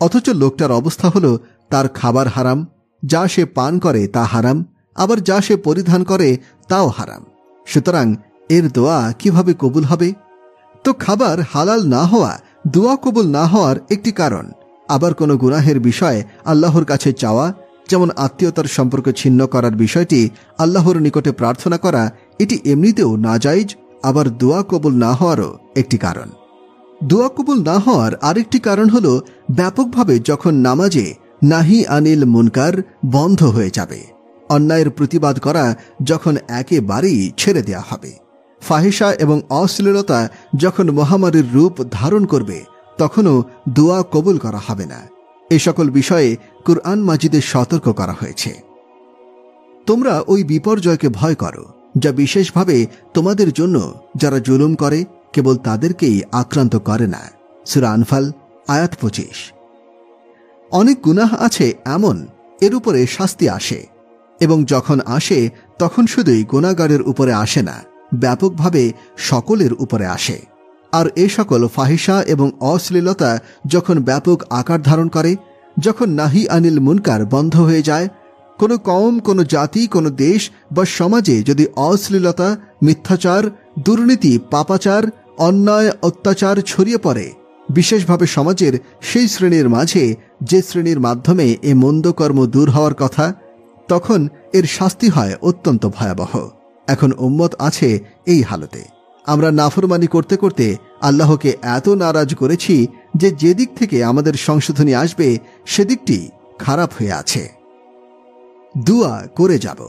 অথচ লোকটার অবস্থা হলো তার খাবার হারাম, যা সে পান করে তা হারাম, আবার যা সে পরিধান করে তাও হারাম। সুতরাং এর দোয়া কিভাবে কবুল হবে? তো খাবার হালাল না হওয়া দোয়া কবুল না হওয়ার একটি কারণ। আবার কোনো গুনাহের বিষয়ে আল্লাহর কাছে চাওয়া, যেমন আত্মীয়তার সম্পর্ক ছিন্ন করার বিষয়টি আল্লাহর নিকটে প্রার্থনা করা, এটি এমনিতেও নাজায়েজ, আবার দোয়া কবুল না হওয়ারও একটি কারণ। দোয়া কবুল না হওয়ার আরেকটি কারণ হল, ব্যাপকভাবে যখন নামাজে নাহি আনিল মুনকার বন্ধ হয়ে যাবে, অন্যায়ের প্রতিবাদ করা যখন একেবারেই ছেড়ে দেয়া হবে, ফাহিশা এবং অশ্লীলতা যখন মহামারীর রূপ ধারণ করবে, তখনও দোয়া কবুল করা হবে না। এ সকল বিষয়ে কুরআন মাজিদে সতর্ক করা হয়েছে। তোমরা ওই বিপর্যয়কে ভয় করো যা বিশেষভাবে তোমাদের জন্য যারা জুলুম করে কেবল তাদেরকেই আক্রান্ত করে না। সূরা আনফাল আয়াত 25। অনেক গুনাহ আছে এমন, এর উপরে শাস্তি আসে, এবং যখন আসে তখন শুধুই গুনাহগারের উপরে আসে না, ব্যাপকভাবে সকলের উপরে আসে। আর এ সকল ফাহিশা এবং অশ্লীলতা যখন ব্যাপক আকার ধারণ করে, যখন নাহি আনিল মুনকার বন্ধ হয়ে যায়, কোনো কওম, কোনো জাতি, কোনো দেশ বা সমাজে যদি অশ্লীলতা, মিথ্যাচার, দুর্নীতি, পাপাচার, অন্যায়, অত্যাচার ছড়িয়ে পড়ে, বিশেষভাবে সমাজের সেই শ্রেণীর মাঝে যে শ্রেণীর মাধ্যমে এ মন্দ কর্ম দূর হওয়ার কথা, তখন এর শাস্তি হয় অত্যন্ত ভয়াবহ। এখন উম্মত আছে এই হালতে। আমরা নাফরমানি করতে করতে আল্লাহকে এত নারাজ করেছি যে যেদিক থেকে আমাদের সংশোধনী আসবে সেদিকটি খারাপ হয়ে আছে। দোয়া করে যাব।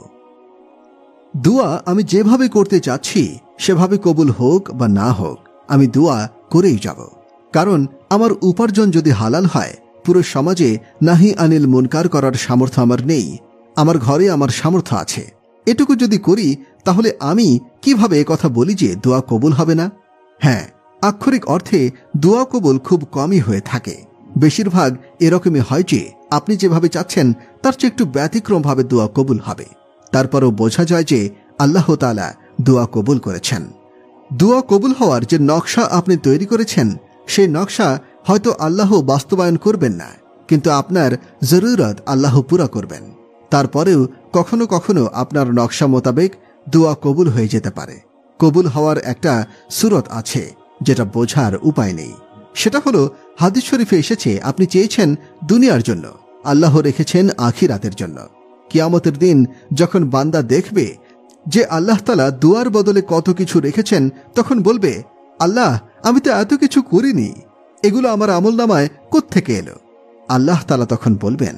দোয়া আমি যেভাবে করতে চাচ্ছি সেভাবে কবুল হোক বা না হোক, আমি দোয়া করেই যাব। কারণ আমার উপার্জন যদি হালাল হয়, পুরো সমাজে নাহি আনিল মুনকার করার সামর্থ্য আমার নেই। আমার ঘরে আমার সামর্থ্য আছে, এটুকু যদি করি তাহলে আমি কিভাবে কথা বলি যে দোয়া কবুল হবে না? হ্যাঁ, আক্ষরিক অর্থে দোয়া কবুল খুব কমই হয়ে থাকে। বেশিরভাগ এরকমই হয় যে আপনি যেভাবে চাচ্ছেন তার চেয়ে একটু ব্যতিক্রমভাবে দোয়া কবুল হবে। তারপরও বোঝা যায় যে আল্লাহ তাআলা দোয়া কবুল করেছেন। দোয়া কবুল হওয়ার যে নকশা আপনি তৈরি করেছেন, সেই নকশা হয়তো আল্লাহ বাস্তবায়ন করবেন না, কিন্তু আপনার জরুরত আল্লাহ পুরা করবেন। তারপরেও কখনো কখনো আপনার নকশা মোতাবেক দোয়া কবুল হয়ে যেতে পারে। কবুল হওয়ার একটা সূরত আছে যেটা বোঝার উপায় নেই। সেটা হলো, হাদিস শরীফে এসেছে আপনি চেয়েছেন দুনিয়ার জন্য, আল্লাহ রেখেছেন আখিরাতের জন্য। কিয়ামতের দিন যখন বান্দা দেখবে যে আল্লাহ তাআলা দুয়ার বদলে কত কিছু রেখেছেন, তখন বলবে, আল্লাহ, আমি তো এত কিছু করিনি, এগুলো আমার আমলনামায় কোত্থেকে এলো? আল্লাহ তাআলা তখন বলবেন,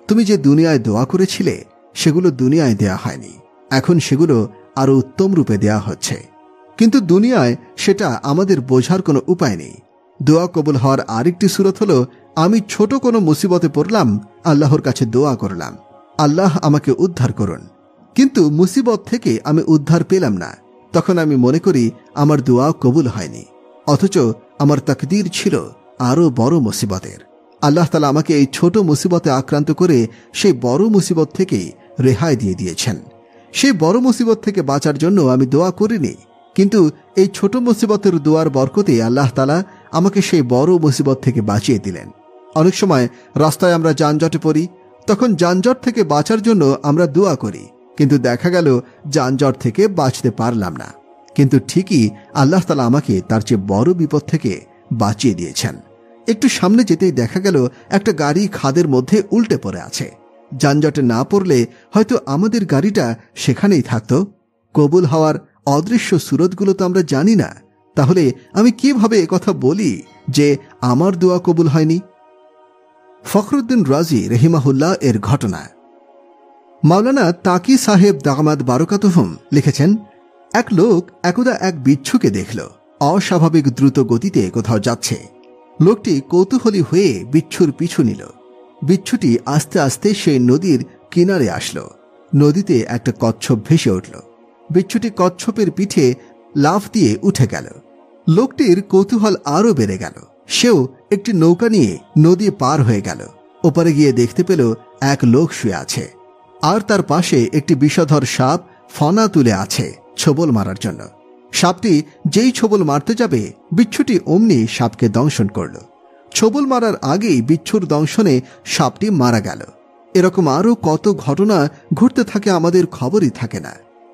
তুমি যে দুনিয়ায় দোয়া করেছিলে সেগুলো দুনিয়ায় দেয়া হয়নি, এখন সেগুলো আরো উত্তম রূপে দেয়া হচ্ছে। কিন্তু দুনিয়ায় সেটা আমাদের বোঝার কোনো উপায় নেই। দোয়া কবুল হওয়ার আরেকটি সূরত হলো, আমি ছোট কোনো মুসিবতে পড়লাম, আল্লাহর কাছে দোয়া করলাম, আল্লাহ আমাকে উদ্ধার করুন, কিন্তু মুসিবত থেকে আমি উদ্ধার পেলাম না, তখন আমি মনে করি আমার দোয়া কবুল হয়নি, অথচ আমার তাকদীর ছিল আরও বড় মুসিবতের। আল্লাহ তাআলা আমাকে এই ছোট মুসিবতে আক্রান্ত করে সেই বড় মুসিবত থেকেই রেহাই দিয়ে দিয়েছেন। সেই বড় মুসিবত থেকে বাঁচার জন্য আমি দোয়া করিনি, কিন্তু এই ছোট মুসিবতের দোয়ার বরকতে আল্লাহ তাআলা আমাকে সেই বড় মুসিবত থেকে বাঁচিয়ে দিলেন। অনেক সময় রাস্তায় আমরা যানজটে পড়ি, তখন যানজট থেকে বাঁচার জন্য আমরা দোয়া করি, কিন্তু দেখা গেল যানজট থেকে বাঁচতে পারলাম না। কিন্তু ঠিকই আল্লাহ তাআলা আমাকে তার চেয়ে বড় বিপদ থেকে বাঁচিয়ে দিয়েছেন। একটু সামনে যেতেই দেখা গেল একটা গাড়ি খাদের মধ্যে উল্টে পড়ে আছে। যানজটে না পড়লে হয়তো আমাদের গাড়িটা সেখানেই থাকত। কবুল হওয়ার অদৃশ্য সুরতগুলো তো আমরা জানি না, তাহলে আমি কিভাবে একথা বলি যে আমার দোয়া কবুল হয়নি? ফখরুদ্দিন রাজি রহিমাহুল্লাহ এর ঘটনা। মাওলানা তাকি সাহেব দামাদ বারকাতুহুম লিখেছেন, এক লোক একদা এক বিচ্ছুকে দেখল অস্বাভাবিক দ্রুত গতিতে কোথাও যাচ্ছে। লোকটি কৌতূহলী হয়ে বিচ্ছুর পিছু নিল। বিচ্ছুটি আস্তে আস্তে সেই নদীর কিনারে আসলো। নদীতে একটা কচ্ছপ ভেসে উঠল। বিচ্ছুটি কচ্ছপের পিঠে লাফ দিয়ে উঠে গেল। লোকটির কৌতূহল আরও বেড়ে গেল। সেও একটি নৌকা নিয়ে নদী পার হয়ে গেল। ওপারে গিয়ে দেখতে পেল এক লোক শুয়ে আছে, আর তার পাশে একটি বিষধর সাপ ফনা তুলে আছে ছোবল মারার জন্য। সাপটি যেই ছোবল মারতে যাবে, বিচ্ছুটি অমনি সাপকে দংশন করল। ছোবল মারার আগেই বিচ্ছুর দংশনে সাপটি মারা গেল। এরকম আরও কত ঘটনা ঘটতে থাকে, আমাদের খবরই থাকে না।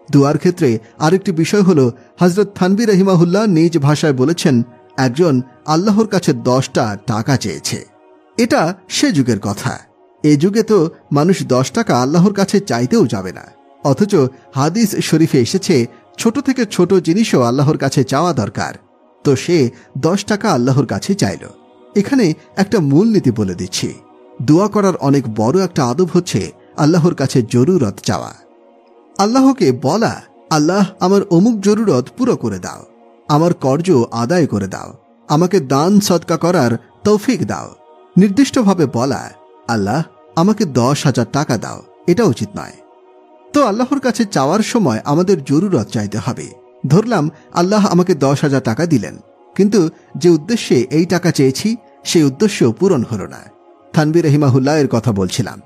দুয়ার ক্ষেত্রে আরেকটি বিষয় হল, হযরত থানভী রাহিমাহুল্লাহ নিজ ভাষায় বলেছেন, একজন আল্লাহর কাছে 10টা টাকা চেয়েছে। এটা সে যুগের কথা। এ যুগে তো মানুষ 10 টাকা আল্লাহর কাছে চাইতেও যাবে না, অথচ হাদিস শরীফে এসেছে ছোট থেকে ছোট জিনিসও আল্লাহর কাছে চাওয়া দরকার। তো সে 10 টাকা আল্লাহর কাছে চাইল। এখানে একটা মূলনীতি বলে দিচ্ছি, দোয়া করার অনেক বড় একটা আদব হচ্ছে আল্লাহর কাছে জরুরত চাওয়া। আল্লাহকে বলা, আল্লাহ আমার অমুক জরুরত পুরো করে দাও, আমার কর্জ আদায় করে দাও, আমাকে দান সদকা করার তৌফিক দাও। নির্দিষ্টভাবে বলা, আল্লাহ আমাকে 10,000 টাকা দাও, এটা উচিত নয়। তো আল্লাহর কাছে চাওয়ার সময় আমাদের জরুরত চাইতে হবে। ধরলাম আল্লাহ আমাকে 10,000 টাকা দিলেন, কিন্তু যে উদ্দেশ্যে এই টাকা চেয়েছি সেই উদ্দেশ্য পূরণ হল না। থানভী রাহিমাহুল্লাহ এর কথা বলছিলাম।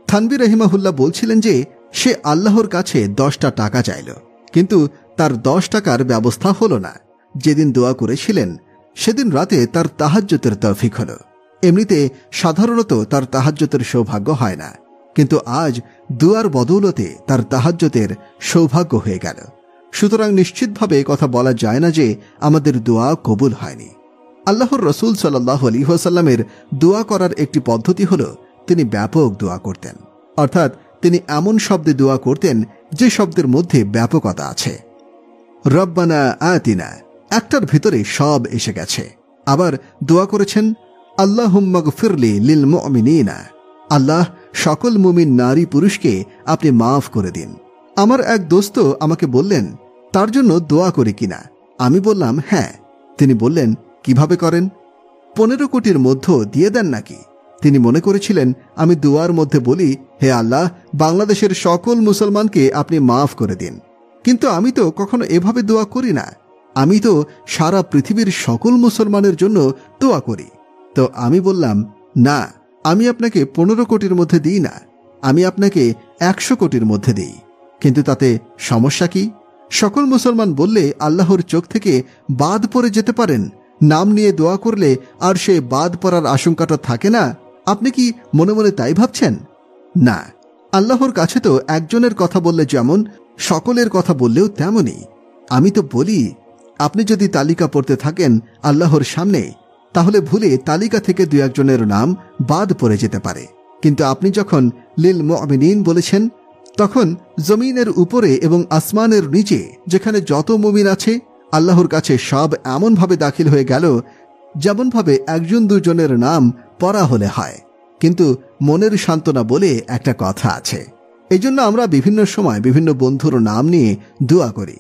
থানভী রাহিমাহুল্লাহ বলছিলেন যে সে আল্লাহর কাছে 10টা টাকা চাইল, কিন্তু তার 10 টাকার ব্যবস্থা হলো না। যেদিন দোয়া করেছিলেন সেদিন রাতে তার তাহাজ্জুদের তৌফিক হলো। এমনিতে সাধারণত তার তাহাজ্জুদের সৌভাগ্য হয় না, কিন্তু আজ দুয়ার বদৌলতে তার তাহাজ্জুদের সৌভাগ্য হয়ে গেল। সুতরাং নিশ্চিতভাবে কথা বলা যায় না যে আমাদের দোয়া কবুল হয়নি। আল্লাহর রসুল সাল্লাল্লাহু আলাইহি ওয়াসাল্লামের দোয়া করার একটি পদ্ধতি হল, তিনি ব্যাপক দোয়া করতেন। অর্থাৎ তিনি এমন শব্দে দোয়া করতেন যে শব্দের মধ্যে ব্যাপকতা আছে। রব্বানা আতিনা, একটার ভিতরে সব এসে গেছে। আবার দোয়া করেছেন আল্লাহুম্মা গফিরলি লিল মুমিনিনা, আল্লাহ সকল মুমিন নারী পুরুষকে আপনি মাফ করে দিন। আমার এক দোস্ত আমাকে বললেন তার জন্য দোয়া করি কিনা। আমি বললাম হ্যাঁ। তিনি বললেন কিভাবে করেন? 15 কোটির মধ্য দিয়ে দেন নাকি? তিনি মনে করেছিলেন আমি দোয়ার মধ্যে বলি, হে আল্লাহ বাংলাদেশের সকল মুসলমানকে আপনি মাফ করে দিন। কিন্তু আমি তো কখনো এভাবে দোয়া করি না। আমি তো সারা পৃথিবীর সকল মুসলমানের জন্য দোয়া করি। তো আমি বললাম না, আমি আপনাকে 15 কোটির মধ্যে দিই না, আমি আপনাকে 100 কোটির মধ্যে দিই। কিন্তু তাতে সমস্যা কি? সকল মুসলমান বললে আল্লাহর চোখ থেকে বাদ পড়ে যেতে পারেন। নাম নিয়ে দোয়া করলে আর সে বাদ পড়ার আশঙ্কাটা থাকে না। আপনি কি মনে মনে তাই ভাবছেন? না, আল্লাহর কাছে তো একজনের কথা বললে যেমন, সকলের কথা বললেও তেমনই। আমি তো বলি, আপনি যদি তালিকা পড়তে থাকেন আল্লাহর সামনে, তাহলে ভুলে তালিকা থেকে 2-1 নাম বাদ পড়ে যেতে পারে। কিন্তু আপনি যখন লিল মুমিনিন বলেছেন, তখন জমিনের উপরে এবং আসমানের নিচে যেখানে যত মুমিন আছে আল্লাহর কাছে সব এমনভাবে দাখিল হয়ে গেল যেমনভাবে 1-2 নাম পড়া হলে হয়। কিন্তু মনের সান্ত্বনা বলে একটা কথা আছে। এজন্য আমরা বিভিন্ন সময় বিভিন্ন বন্ধুর নাম নিয়ে দোয়া করি।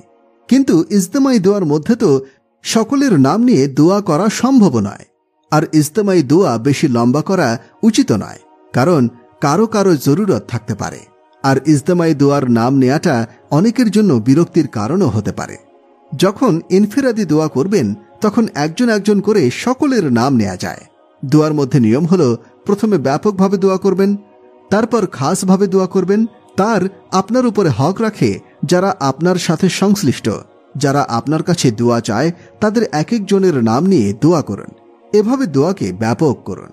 কিন্তু ইজতেমাই দোয়ার মধ্যে তো সকলের নাম নিয়ে দোয়া করা সম্ভব নয়। আর ইজতেমাই দোয়া বেশি লম্বা করা উচিত নয়, কারণ কারো কারো জরুরত থাকতে পারে। আর ইজতেমাই দোয়ার নাম নেয়াটা অনেকের জন্য বিরক্তির কারণও হতে পারে। যখন ইনফিরাদি দোয়া করবেন তখন একজন একজন করে সকলের নাম নেওয়া যায়। দোয়ার মধ্যে নিয়ম হল প্রথমে ব্যাপকভাবে দোয়া করবেন, তারপর খাসভাবে দোয়া করবেন। তার আপনার উপরে হক রাখে যারা আপনার সাথে সংশ্লিষ্ট, যারা আপনার কাছে দোয়া চায় তাদের এক একজনের নাম নিয়ে দোয়া করুন। এভাবে দোয়াকে ব্যাপক করুন।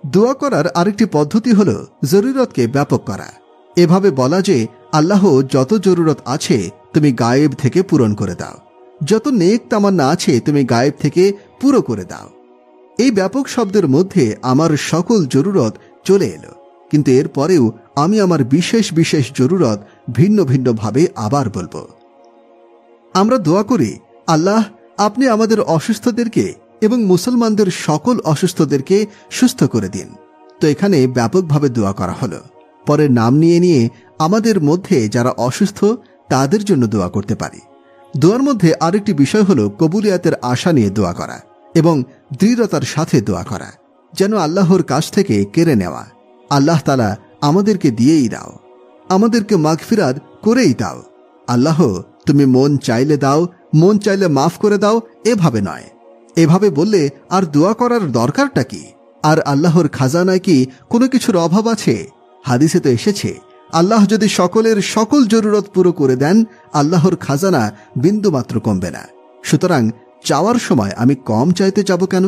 দোয়া করার আরেকটি পদ্ধতি হল জরুরতকে ব্যাপক করা। এভাবে বলা যে, আল্লাহ, যত জরুরত আছে তুমি গায়েব থেকে পূরণ করে দাও, যত নেক তামান্না আছে তুমি গায়েব থেকে পুরো করে দাও। এই ব্যাপক শব্দের মধ্যে আমার সকল জরুরত চলে এলো, কিন্তু এরপরেও আমি আমার বিশেষ বিশেষ জরুরত ভিন্ন ভিন্নভাবে আবার বলবো। আমরা দোয়া করি, আল্লাহ, আপনি আমাদের অসুস্থদেরকে এবং মুসলমানদের সকল অসুস্থদেরকে সুস্থ করে দিন। তো এখানে ব্যাপকভাবে দোয়া করা হলো। পরে নাম নিয়ে নিয়ে আমাদের মধ্যে যারা অসুস্থ তাদের জন্য দোয়া করতে পারি। দোয়ার মধ্যে আরেকটি বিষয় হলো কবুলিয়াতের আশা নিয়ে দোয়া করা এবং দৃঢ়তার সাথে দোয়া করা, যেন আল্লাহর কাছ থেকে কেড়ে নেওয়া। আল্লাহ তাআলা আমাদেরকে দিয়েই দাও, আমাদেরকে মাগফিরাত করেই দাও। আল্লাহ, তুমি মন চাইলে দাও, মন চাইলে মাফ করে দাও, এভাবে নয়। এভাবে বললে আর দোয়া করার দরকারটা কি? আর আল্লাহর খাজানায় কি কোনো কিছুর অভাব আছে? হাদিসে তো এসেছে, আল্লাহ যদি সকলের সকল জরুরত পুরো করে দেন, আল্লাহর খাজানা বিন্দুমাত্র কমবে না। সুতরাং চাওয়ার সময় আমি কম চাইতে যাব কেন?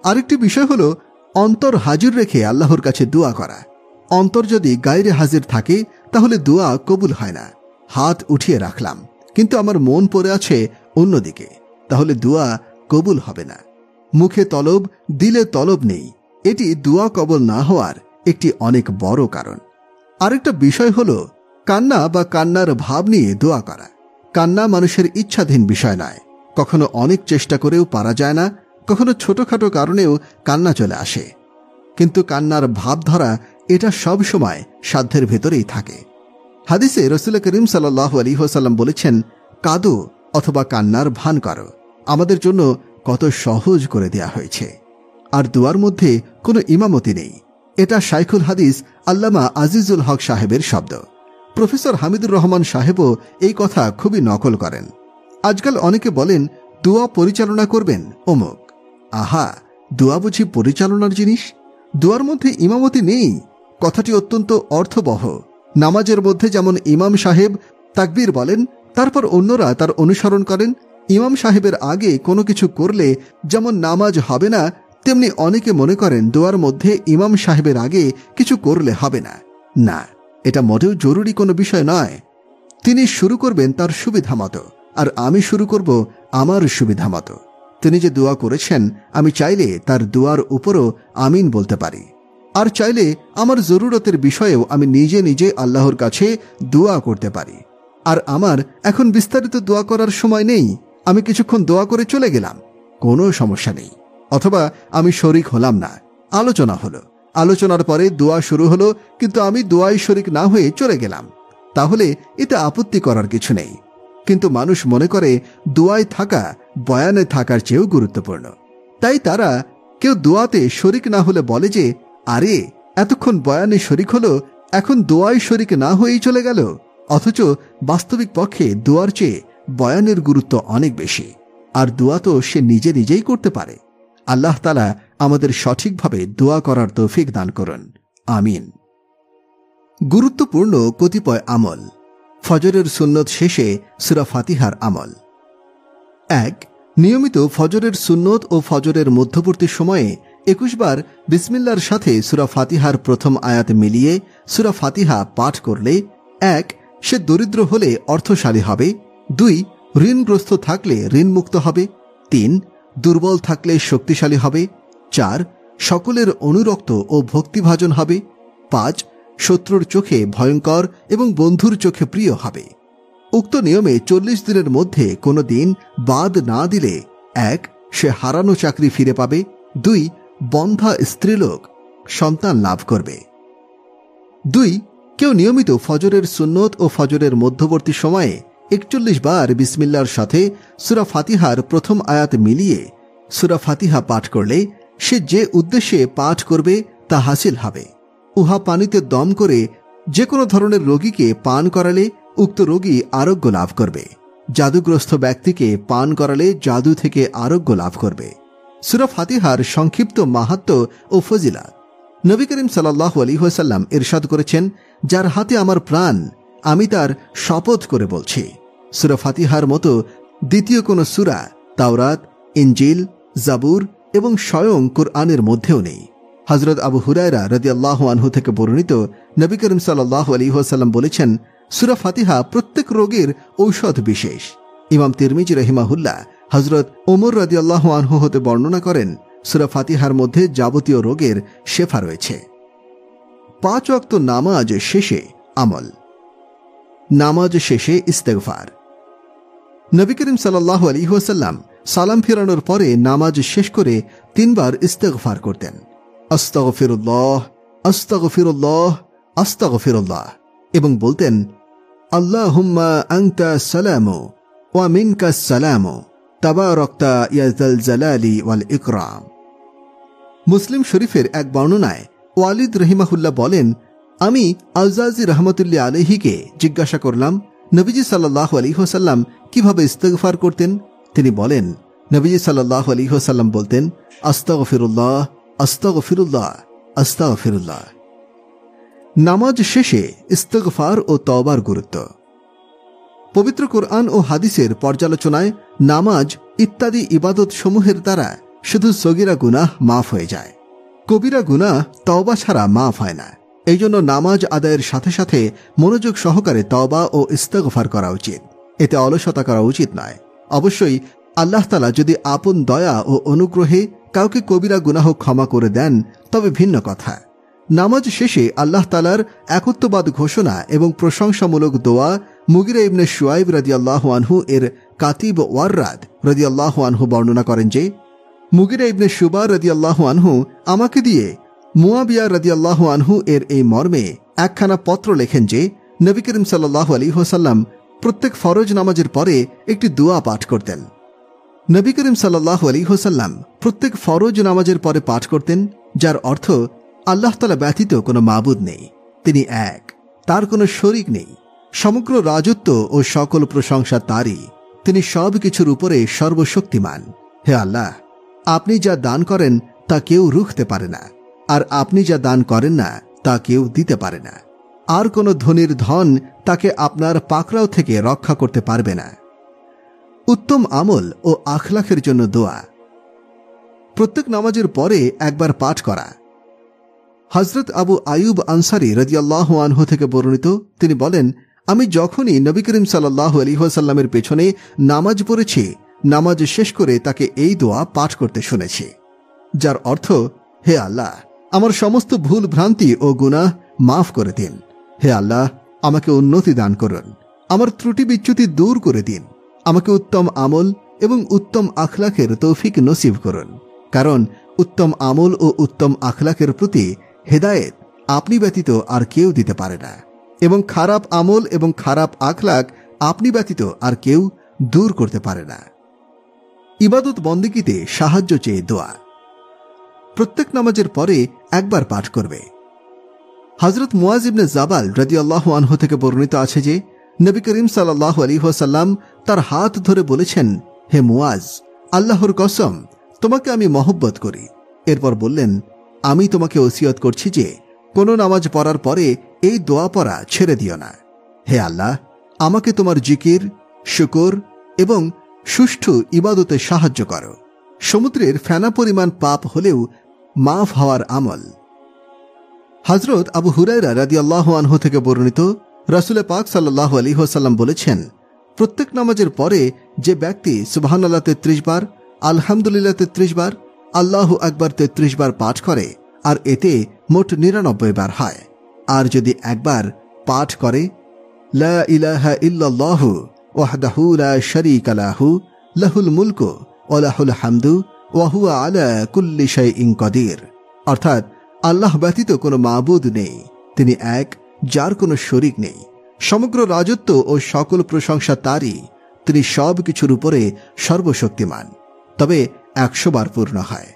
আরেকটি বিষয় হলো অন্তর হাজির রেখে আল্লাহর কাছে দোয়া করা। অন্তর যদি গায়রে হাজির থাকে তাহলে দোয়া কবুল হয় না। হাত উঠিয়ে রাখলাম কিন্তু আমার মন পড়ে আছে অন্যদিকে, তাহলে দোয়া কবুল হবে না। মুখে তলব, দিলে তলব নেই, এটি দোয়া কবুল না হওয়ার একটি অনেক বড় কারণ। আরেকটা বিষয় হলো কান্না বা কান্নার ভাব নিয়ে দোয়া করা। কান্না মানুষের ইচ্ছাধীন বিষয় নয়। কখনো অনেক চেষ্টা করেও পারা যায় না, কখনো ছোটখাটো কারণেও কান্না চলে আসে। কিন্তু কান্নার ভাব ধরা এটা সব সময় সাধ্যের ভেতরেই থাকে। হাদিসে রাসূল করিম সাল্লাল্লাহু আলাইহি ওয়াসাল্লাম বলেছেন, কাঁদো অথবা কান্নার ভান করো, আমাদের জন্য কত সহজ করে দেয়া হয়েছে। আর দোয়ার মধ্যে কোনো ইমামতি নেই। এটা শাইখুল হাদিস আল্লামা আজিজুল হক সাহেবের শব্দ। প্রফেসর হামিদুর রহমান সাহেবও এই কথা খুবই নকল করেন। আজকাল অনেকে বলেন দোয়া পরিচালনা করবেন অমুক। আহা, দোয়া বুঝি পরিচালনার জিনিস? দোয়ার মধ্যে ইমামতি নেই। কথাটি অত্যন্ত অর্থবহ। নামাজের মধ্যে যেমন ইমাম সাহেব তাকবীর বলেন, তারপর অন্যরা তার অনুসরণ করেন। ইমাম সাহেবের আগে কোনো কিছু করলে যেমন নামাজ হবে না, তেমনি অনেকে মনে করেন দোয়ার মধ্যে ইমাম সাহেবের আগে কিছু করলে হবে না। না, এটা মোটেও জরুরি কোনো বিষয় নয়। তিনি শুরু করবেন তার সুবিধা মতো, আর আমি শুরু করব আমার সুবিধা মতো। তিনি যে দোয়া করেছেন, আমি চাইলে তার দোয়ার উপরও আমিন বলতে পারি। আর চাইলে আমার জরুরতের বিষয়েও আমি নিজে নিজে আল্লাহর কাছে দোয়া করতে পারি। আর আমার এখন বিস্তারিত দোয়া করার সময় নেই, আমি কিছুক্ষণ দোয়া করে চলে গেলাম, কোনো সমস্যা নেই। অথবা আমি শরিক হলাম না, আলোচনা হলো, আলোচনার পরে দোয়া শুরু হলো, কিন্তু আমি দোয়ায় শরিক না হয়ে চলে গেলাম, তাহলে এতে আপত্তি করার কিছু নেই। কিন্তু মানুষ মনে করে দোয়ায় থাকা বয়ানে থাকার চেয়েও গুরুত্বপূর্ণ। তাই তারা কেউ দোয়াতে শরিক না হলে বলে যে, আরে এতক্ষণ বয়ানে শরিক হলো, এখন দোয়ায় শরিক না হয়েই চলে গেল। অথচ বাস্তবিক পক্ষে দোয়ার চেয়ে বয়ানের গুরুত্ব অনেক বেশি। আর দোয়া তো সে নিজে নিজেই করতে পারে। আল্লাহ তাআলা আমাদের সঠিকভাবে দোয়া করার তৌফিক দান করুন, আমিন। গুরুত্বপূর্ণ কতিপয় আমল। ফজরের সুন্নত শেষে সূরা ফাতিহার আমল। 1. নিয়মিত ফজরের সুন্নত ও ফজরের মধ্যবর্তী সময়ে 21 বার বিসমিল্লাহর সাথে সূরা ফাতিহার প্রথম আয়াত মিলিয়ে সূরা ফাতিহা পাঠ করলে 1. সে দরিদ্র হলে অর্থশালী হবে। 2. ঋণগ্রস্ত থাকলে ঋণমুক্ত হবে। 3. দুর্বল থাকলে শক্তিশালী হবে। 4. সকলের অনুরক্ত ও ভক্তিভাজন হবে। 5. শত্রুর চোখে ভয়ঙ্কর এবং বন্ধুর চোখে প্রিয় হবে। উক্ত নিয়মে 40 দিনের মধ্যে কোনো দিন বাদ না দিলে 1. সে হারানো চাকরি ফিরে পাবে। 2. বন্ধা স্ত্রীলোক সন্তান লাভ করবে। 2. কেউ নিয়মিত ফজরের সুন্নত ও ফজরের মধ্যবর্তী সময়ে 41 বার বিসমিল্লাহর সাথে সূরা ফাতিহার প্রথম আয়াত মিলিয়ে সূরা ফাতিহা পাঠ করলে সে যে উদ্দেশ্যে পাঠ করবে তা হাসিল হবে। উহা পানিতে দম করে যে কোনো ধরনের রোগীকে পান করালে উক্ত রোগী আরোগ্য লাভ করবে। জাদুগ্রস্ত ব্যক্তিকে পান করালে জাদু থেকে আরোগ্য লাভ করবে। সূরা ফাতিহার সংক্ষিপ্ত মাহাত্ম্য ও ফজিলাত। নবী করিম সাল্লাল্লাহু আলাইহি ওয়াসাল্লাম ইরশাদ করেছেন, যার হাতে আমার প্রাণ, আমি তার শপথ করে বলছি, সূরা ফাতিহার মতো দ্বিতীয় কোন সূরা তাওরাত, ইনজিল, জাবুর এবং স্বয়ং কুরআনের মধ্যেও নেই। হযরত আবু হুরায়রা রাদিয়াল্লাহু আনহু থেকে বর্ণিত, নবী করিম সাল্লাল্লাহু আলাইহি ওয়াসাল্লাম বলেছেন, সূরা ফাতিহা প্রত্যেক রোগের ঔষধ বিশেষ। ইমাম তিরমিজি রাহিমাহুল্লাহ হযরত ওমর রাদিয়াল্লাহু আনহু হতে বর্ণনা করেন, সূরা ফাতিহার মধ্যে যাবতীয় রোগের শেফা রয়েছে। 5 ওয়াক্ত নামাজ শেষে আমল। নামাজ শেষে ইস্তেগফার। নবী করিম সাল্লাল্লাহু আলাইহি ওয়াসাল্লাম সালাম ফিরানোর পরে নামাজ শেষ করে 3 বার ইস্তেগফার করতেন। আস্তাগফিরুল্লাহ, আস্তাগফিরুল্লাহ, আস্তাগফিরুল্লাহ, এবং বলতেন, আল্লাহুম্মা আনতা সালামু ওয়া মিনকাস সালামু তাবারাকতা ইয়া যাল জালালি ওয়াল ইকরাম। মুসলিম শরীফের এক বর্ণনায় ওয়ালিদ রহিমাহুল্লাহ বলেন, আমি আলজাজি রহমতুল্লাহ আলাইহিকে জিজ্ঞাসা করলাম, নবীজি সাল্লাল্লাহু আলাইহি ওয়াসাল্লাম কিভাবে ইস্তেগফার করতেন? তিনি বলেন, নবীজি সাল্লাল্লাহু আলাইহি ওয়াসাল্লাম বলতেন, আস্তাগফিরুল্লাহ, আস্তাগফিরুল্লাহ, আস্তাগফিরুল্লাহ। নামাজ শেষে ইস্তেগফার ও তওবার গুরুত্ব। পবিত্র কোরআন ও হাদিসের পর্যালোচনায় নামাজ ইত্যাদি ইবাদত সমূহের দ্বারা শুধু সগীরা গুনাহ মাফ হয়ে যায়, কবিরা গুনাহ তওবা ছাড়া মাফ হয় না। এই জন্য নামাজ আদায়ের সাথে সাথে মনোযোগ সহকারে তওবা ও ইস্তেগফার করা উচিত। এতে অলসতা করা উচিত নয়। অবশ্যই আল্লাহ তাআলা যদি আপন দয়া ও অনুগ্রহে কাউকে কবিরা গুনাহ ক্ষমা করে দেন তবে ভিন্ন কথা। নামাজ শেষে আল্লাহ তাআলার একত্ববাদ ঘোষণা এবং প্রশংসামূলক দোয়া মুগিরা ইবনে শুআইব রাদিয়াল্লাহু আনহু এর কাতিব ওয়াররাদ রাদিয়াল্লাহু আনহু বর্ণনা করেন যে, মুগিরা ইবনে শুবা রাদিয়াল্লাহু আনহু আমাকে দিয়ে মুয়াবিয়া রাদিয়াল্লাহু আনহু এর এই মর্মে একখানা পত্র লেখেন যে, নবী করিম সাল্লাল্লাহু আলাইহি ওয়াসাল্লাম প্রত্যেক ফরজ নামাজের পরে একটি দোয়া পাঠ করতেন। নবী করিম সাল্লাল্লাহু আলাইহি ওয়াসাল্লাম প্রত্যেক ফরজ নামাজের পরে পাঠ করতেন, যার অর্থ আল্লাহ তাআলা ব্যতীত কোনো মাবুদ নেই, তিনি এক, তার কোনো শরীক নেই, সমগ্র রাজত্ব ও সকল প্রশংসা তারই, তিনি সব কিছুর উপরে সর্বশক্তিমান। হে আল্লাহ, আপনি যা দান করেন তা কেউ রুখতে পারে না, আর আপনি যা দান করেন না তা কেউ দিতে পারে না। আর কোনো ধনীর ধন তাকে আপনার পাকড়াও থেকে রক্ষা করতে পারবে না। উত্তম আমল ও আখলাকের জন্য দোয়া। প্রত্যেক নামাজের পরে একবার পাঠ করা। হযরত আবু আয়ুব আনসারী রাদিয়াল্লাহু আনহু থেকে বর্ণিত, তিনি বলেন, আমি যখনই নবী করিম সাল্লাল্লাহু আলাইহি ওয়াসাল্লামের পেছনে নামাজ পড়েছি, নামাজ শেষ করে তাকে এই দোয়া পাঠ করতে শুনেছি, যার অর্থ, হে আল্লাহ, আমার সমস্ত ভুল ভ্রান্তি ও গুনাহ মাফ করে দিন। হে আল্লাহ, আমাকে উন্নতি দান করুন, আমার ত্রুটি বিচ্যুতি দূর করে দিন, আমাকে উত্তম আমল এবং উত্তম আখলাকের তৌফিক নসিব করুন, কারণ উত্তম আমল ও উত্তম আখলাকের প্রতি হেদায়েত আপনি ব্যতীত আর কেউ দিতে পারে না, এবং খারাপ আমল এবং খারাপ আখলাক আপনি ব্যতীত আর কেউ দূর করতে পারে না। ইবাদত বন্দেগীতে সাহায্য চেয়ে দোয়া। প্রত্যেক নামাজের পরে একবার পাঠ করবে। হযরত মুয়াজ ইবনে জাবাল রাদিয়াল্লাহু আনহু থেকে বর্ণিত আছে যে, নবী করিম সাল্লাল্লাহু আলাইহি ওয়াসাল্লাম তার হাত ধরে বলেছেন, হে মুয়াজ, আল্লাহর কসম, তোমাকে আমি মহব্বত করি। এরপর বললেন, আমি তোমাকে ওসিয়ত করছি যে কোনো নামাজ পড়ার পরে এই দোয়া পড়া ছেড়ে দিও না। হে আল্লাহ, আমাকে তোমার জিকির, শুকর এবং সুষ্ঠু ইবাদতে সাহায্য করো। সমুদ্রের ফেনা পরিমাণ পাপ হলেও মাফ হওয়ার আমল। হযরত আবু হুরায়রা রাদিয়াল্লাহু আনহু থেকে বর্ণিত, রাসূল পাক সাল্লাল্লাহু আলাইহি ওয়াসাল্লাম বলেছেন, প্রত্যেক নামাজের পরে যে ব্যক্তি সুবহানাল্লাহ 33 বার, আলহামদুলিল্লাহ 33 বার, আল্লাহু আকবার 33 বার পাঠ করে, আর এতে মোট 99 বার হয়। আর যদি একবার পাঠ করে, লা ইলাহা ইল্লাল্লাহু ওয়াহদাহু লা শারীকা লাহু লাহুল মুলকু ওয়া লাহুল হামদু ওয়া হুয়া আলা কুল্লি শাইইন কাদির, অর্থাৎ আল্লাহ ব্যতীত কোনো মাবুদ নেই, তিনি এক, যার কোনো শরীক নেই, সমগ্র রাজত্ব ও সকল প্রশংসা তারই, তিনি সব কিছুর উপরে সর্বশক্তিমান। তবে 100 বার পূর্ণ হয়।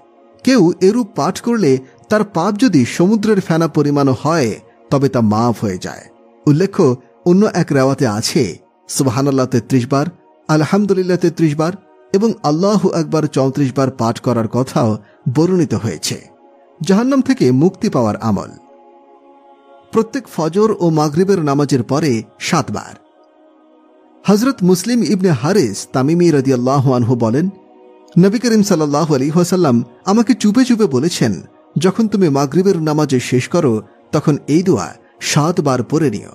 কেউ এরূপ পাঠ করলে তার পাপ যদি সমুদ্রের ফেনা পরিমাণও হয়, তবে তা মাফ হয়ে যায়। উল্লেখ্য, অন্য এক রেওয়াতে আছে সুবহানাল্লাহ 33 বার, আলহামদুলিল্লাহ 33 বার এবং আল্লাহু আকবার 34 বার পাঠ করার কথাও বর্ণিত হয়েছে। জাহান্নাম থেকে মুক্তি পাওয়ার আমল। প্রত্যেক ফজর ও মাগরিবের নামাজের পরে 7 বার। হযরত মুসলিম ইবনে হারিস তামিমি রাদিয়াল্লাহু আনহু বলেন, নবী করিম সাল্লাল্লাহু আলাইহি ওয়াসাল্লাম আমাকে চুপে চুপে বলেছেন, যখন তুমি মাগরিবের নামাজে শেষ করো তখন এই দোয়া 7 বার পড়ে নিও।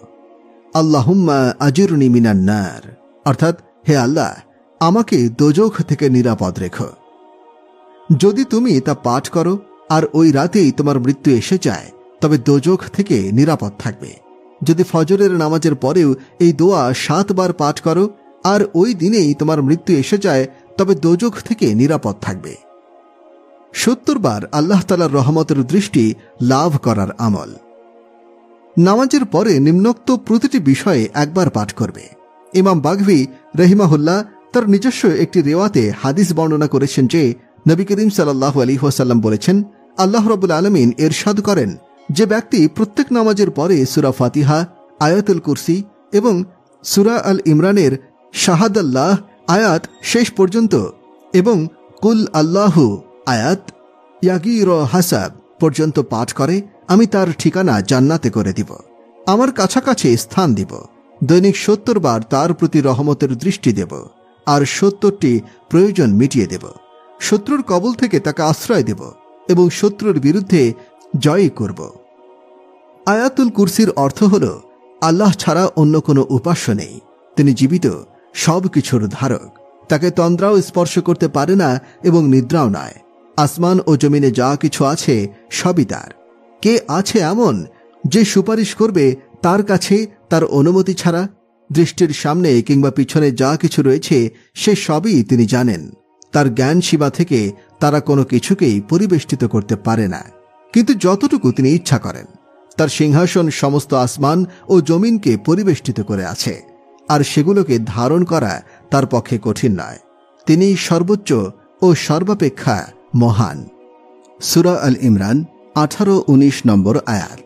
আল্লাহুম্মা আজিরনি মিনান নার, অর্থাৎ হে আল্লাহ, আমাকে দোজখ থেকে নিরাপদ রেখো। যদি তুমি তা পাঠ করো আর ওই রাতেই তোমার মৃত্যু এসে যায় তবে দোজখ থেকে নিরাপদ থাকবে। যদি ফজরের নামাজের পরেও এই দোয়া 7 বার পাঠ করো আর ওই দিনেই তোমার মৃত্যু এসে যায় তবে দোজখ থেকে নিরাপদ থাকবে। 70 বার আল্লাহ তাআলার রহমতের দৃষ্টি লাভ করার আমল। নামাজের পরে নিম্নোক্ত প্রতিটি বিষয়ে একবার পাঠ করবে। ইমাম বাগভী রহিমাহুল্লাহ তার নিজস্ব একটি রেওয়াতে হাদিস বর্ণনা করেছেন যে নবী করিম সাল্লাল্লাহু আলাইহি ওয়াসাল্লাম বলেছেন, আল্লাহ রাব্বুল আলামিন ইরশাদ করেন, যে ব্যক্তি প্রত্যেক নামাজের পরে সূরা ফাতিহা, আয়াতুল কুরসি এবং সূরা আল ইমরানের শাহাদাল্লাহ আয়াত শেষ পর্যন্ত এবং কুল আল্লাহু আয়াত ইয়াগির হাসাব পর্যন্ত পাঠ করে, আমি তার ঠিকানা জান্নাতে করে দিব, আমার কাছাকাছি স্থান দিব, দৈনিক 70 বার তার প্রতি রহমতের দৃষ্টি দেব, আর 70টি প্রয়োজন মিটিয়ে দেব, শত্রুর কবল থেকে তাকে আশ্রয় দেব এবং শত্রুর বিরুদ্ধে জয় করব। আয়াতুল কুরসির অর্থ হল, আল্লাহ ছাড়া অন্য কোনো উপাস্য নেই, তিনি জীবিত, সব কিছুর ধারক, তাকে তন্দ্রাও স্পর্শ করতে পারে না এবং নিদ্রাও নয়। আসমান ও জমিনে যা কিছু আছে সবই তার। কে আছে এমন যে সুপারিশ করবে তার কাছে তার অনুমতি ছাড়া? দৃষ্টির সামনে কিংবা পিছনে যা কিছু রয়েছে সে সবই তিনি জানেন। তার জ্ঞান সীমা থেকে তারা কোনো কিছুকেই পরিবেষ্টিত করতে পারে না, কিন্তু যতটুকু তিনি ইচ্ছা করেন। তার সিংহাসন সমস্ত আসমান ও জমিনকে পরিবেষ্টিত করে আছে, আর সেগুলোকে ধারণ করা তার পক্ষে কঠিন নয়। তিনি সর্বোচ্চ ও সর্বাপেক্ষা মহান। সূরা আল ইমরান 18-19 নম্বর আয়াত।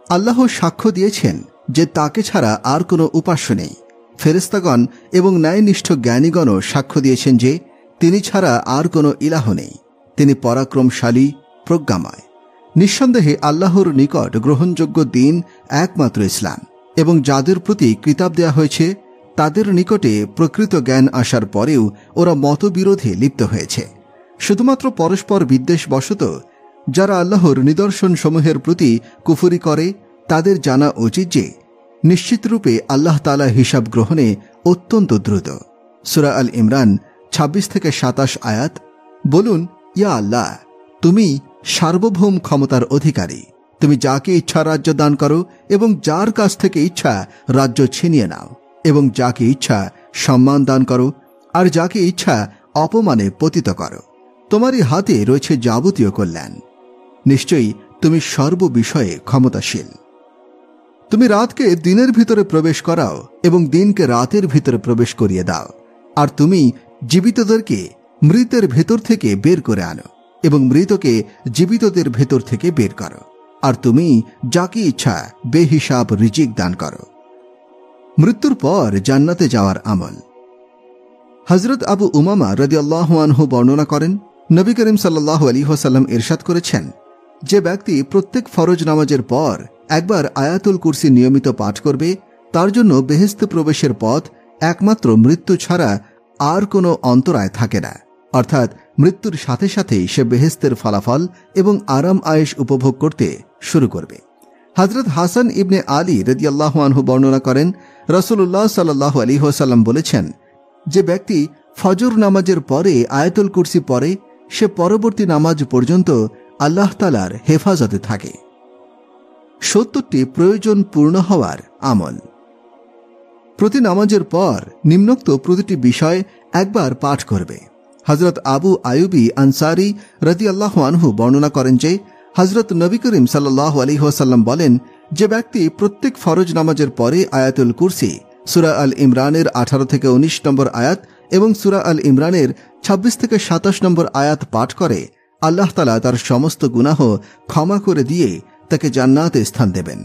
আল্লাহ সাক্ষ্য দিয়েছেন যে তাকে ছাড়া আর কোনো উপাস্য নেই। ফেরেশতাগণ এবং ন্যায়নিষ্ঠ জ্ঞানীগণও সাক্ষ্য দিয়েছেন যে তিনি ছাড়া আর কোনো ইলাহ নেই। তিনি পরাক্রমশালী, প্রজ্ঞাময়। নিঃসন্দেহে আল্লাহর নিকট গ্রহণযোগ্য দিন একমাত্র ইসলাম, এবং যাদের প্রতি কিতাব দেয়া হয়েছে তাদের নিকটে প্রকৃত জ্ঞান আসার পরেও ওরা মতবিরোধে লিপ্ত হয়েছে। শুধুমাত্র পরস্পর বিদ্বেষবশত যারা আল্লাহর নিদর্শন সমূহের প্রতি কুফরি করে তাদের জানা উচিত যে নিশ্চিতরূপে আল্লাহ তাআলা হিসাব গ্রহণে অত্যন্ত দ্রুত। সূরা আল ইমরান 26-27 আয়াত। বলুন, ইয়া আল্লাহ, তুমি সার্বভৌম ক্ষমতার অধিকারী, তুমি যাকে ইচ্ছা রাজ্য দান করো এবং যার কাছ থেকে ইচ্ছা রাজ্য ছিনিয়ে নাও, এবং যাকে ইচ্ছা সম্মান দান করো আর যাকে ইচ্ছা অপমানে পতিত করো। তোমারই হাতে রয়েছে যাবতীয় কল্যাণ। নিশ্চয়ই তুমি সর্ববিষয়ে ক্ষমতাশীল। তুমি রাতকে দিনের ভিতরে প্রবেশ করাও এবং দিনকে রাতের ভিতরে প্রবেশ করিয়ে দাও, আর তুমি জীবিতদেরকে মৃতের ভেতর থেকে বের করে আনো এবং মৃতকে জীবিতদের ভেতর থেকে বের করো, আর তুমি যাকে ইচ্ছা বেহিসাব রিজিক দান করো। মৃত্যুর পর জান্নাতে যাওয়ার আমল। হযরত আবু উমামা রাদিয়াল্লাহু আনহু বর্ণনা করেন, নবী করিম সাল্লাল্লাহু আলাইহি ওয়াসাল্লাম ইরশাদ করেছেন, যে ব্যক্তি প্রত্যেক ফরজ নামাজের পর একবার আয়াতুল কুরসি নিয়মিত পাঠ করবে তার জন্য বেহেশতে প্রবেশের পথ একমাত্র মৃত্যু ছাড়া আর কোনো অন্তরায় থাকে না। অর্থাৎ মৃত্যুর সাথে সাথেই সে বেহেশতের ফলাফল এবং আরাম আয়েশ উপভোগ করতে শুরু করবে। হযরত হাসান ইবনে আলী রাদিয়াল্লাহু আনহু বর্ণনা করেন, রাসূলুল্লাহ সাল্লাল্লাহু আলাইহি ওয়াসাল্লাম বলেছেন, যে ব্যক্তি ফজর নামাজের পরে আয়াতুল কুরসি পড়ে সে পরবর্তী নামাজ পর্যন্ত আল্লাহ তাআলার হেফাজতে থাকে। 70টি প্রয়োজন পূর্ণ হওয়ার আমল। প্রতি নামাজের পর নিম্নোক্ত প্রতিটি বিষয় একবার পাঠ করবে। হযরত আবু আয়ুবী আনসারী রাদিয়াল্লাহু আনহু বর্ণনা করেন যে হযরত নবী করিম সাল্লাল্লাহু আলাইহি ওয়াসাল্লাম বলেন, যে ব্যক্তি প্রত্যেক ফরজ নামাজের পরে আয়াতুল কুরসি, সূরা আল ইমরানের 18-19 নম্বর আয়াত এবং সূরা আল ইমরানের 26-27 নম্বর আয়াত পাঠ করে, আল্লাহ তাআলা তার সমস্ত গুনাহ ক্ষমা করে দিয়ে তাকে জান্নাতে স্থান দেবেন।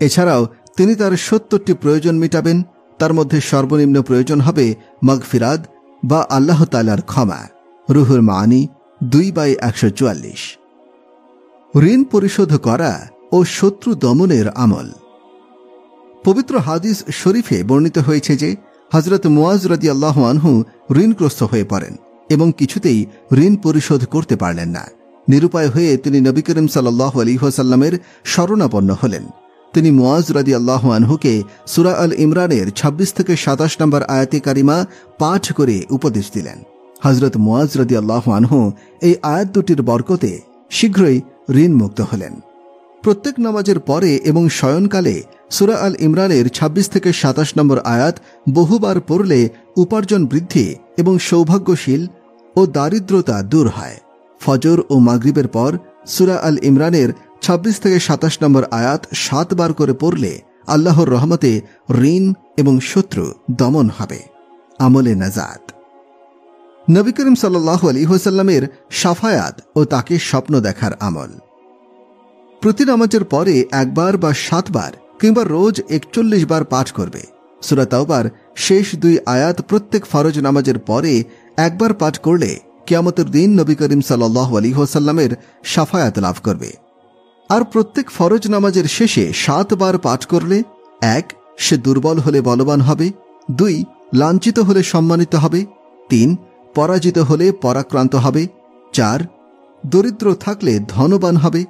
এছাড়াও তিনি তার 70টি প্রয়োজন মিটাবেন। তার মধ্যে সর্বনিম্ন প্রয়োজন হবে মাগফিরাত বা আল্লাহ তাআলার ক্ষমা। রুহুল মাআনি 2/144। ঋণ পরিশোধ করা ও শত্রু দমনের আমল। পবিত্র হাদিস শরীফে বর্ণিত হয়েছে যে হযরত মুআজ রাদিয়াল্লাহু আনহু ঋণগ্রস্ত হয়ে পড়েন এবং কিছুতেই ঋণ পরিশোধ করতে পারলেন না। নিরুপায় হয়ে তিনি নবী করিম সাল্লাল্লাহু আলাইহি ওয়াসাল্লামের শরণাপন্ন হলেন। তিনি মুআজ রাদিয়াল্লাহু আনহুকে সূরা আল ইমরানের 26 থেকে 27 নম্বর আয়াতে কারিমা পাঠ করে উপদেশ দিলেন। হযরত মুআজ রাদিয়াল্লাহু আনহু এই আয়াত দুটির বরকতে শীঘ্রই ঋণ মুক্ত হলেন। প্রত্যেক নামাজের পরে এবং শয়নকালে সূরা আল ইমরানের 26 থেকে 27 নম্বর আয়াত বহুবার পড়লে উপার্জন বৃদ্ধি এবং সৌভাগ্যশীল ও দারিদ্রতা দূর হয়। ফজর ও মাগরিবের পর সূরা আল ইমরানের 26 থেকে 27 নম্বর আয়াত 7 বার করে পড়লে আল্লাহর রহমতে ঋণ এবং শত্রু দমন হবে। আমলে নাজাত। নবী করিম সাল্লাল্লাহু আলাইহি ওয়াসাল্লামের শাফায়াত ও তাকে স্বপ্ন দেখার আমল। প্রতি নামাজের পরে একবার বা 7 বার কিংবা রোজ 41 বার পাঠ করবে। সূরা তাওবার শেষ 2 আয়াত প্রত্যেক ফরজ নামাজের পরে একবার পাঠ করলে কিয়ামতের দিন নবী করিম সাল্লাল্লাহু আলাইহি ওয়াসাল্লামের শাফায়াত লাভ করবে। আর প্রত্যেক ফরজ নামাজের শেষে 7 বার পাঠ করলে 1. সে দুর্বল হলে বলবান হবে, 2. লাঞ্ছিত হলে সম্মানিত হবে, 3. পরাজিত হলে পরাক্রান্ত হবে, 4. দরিদ্র থাকলে ধনবান হবে,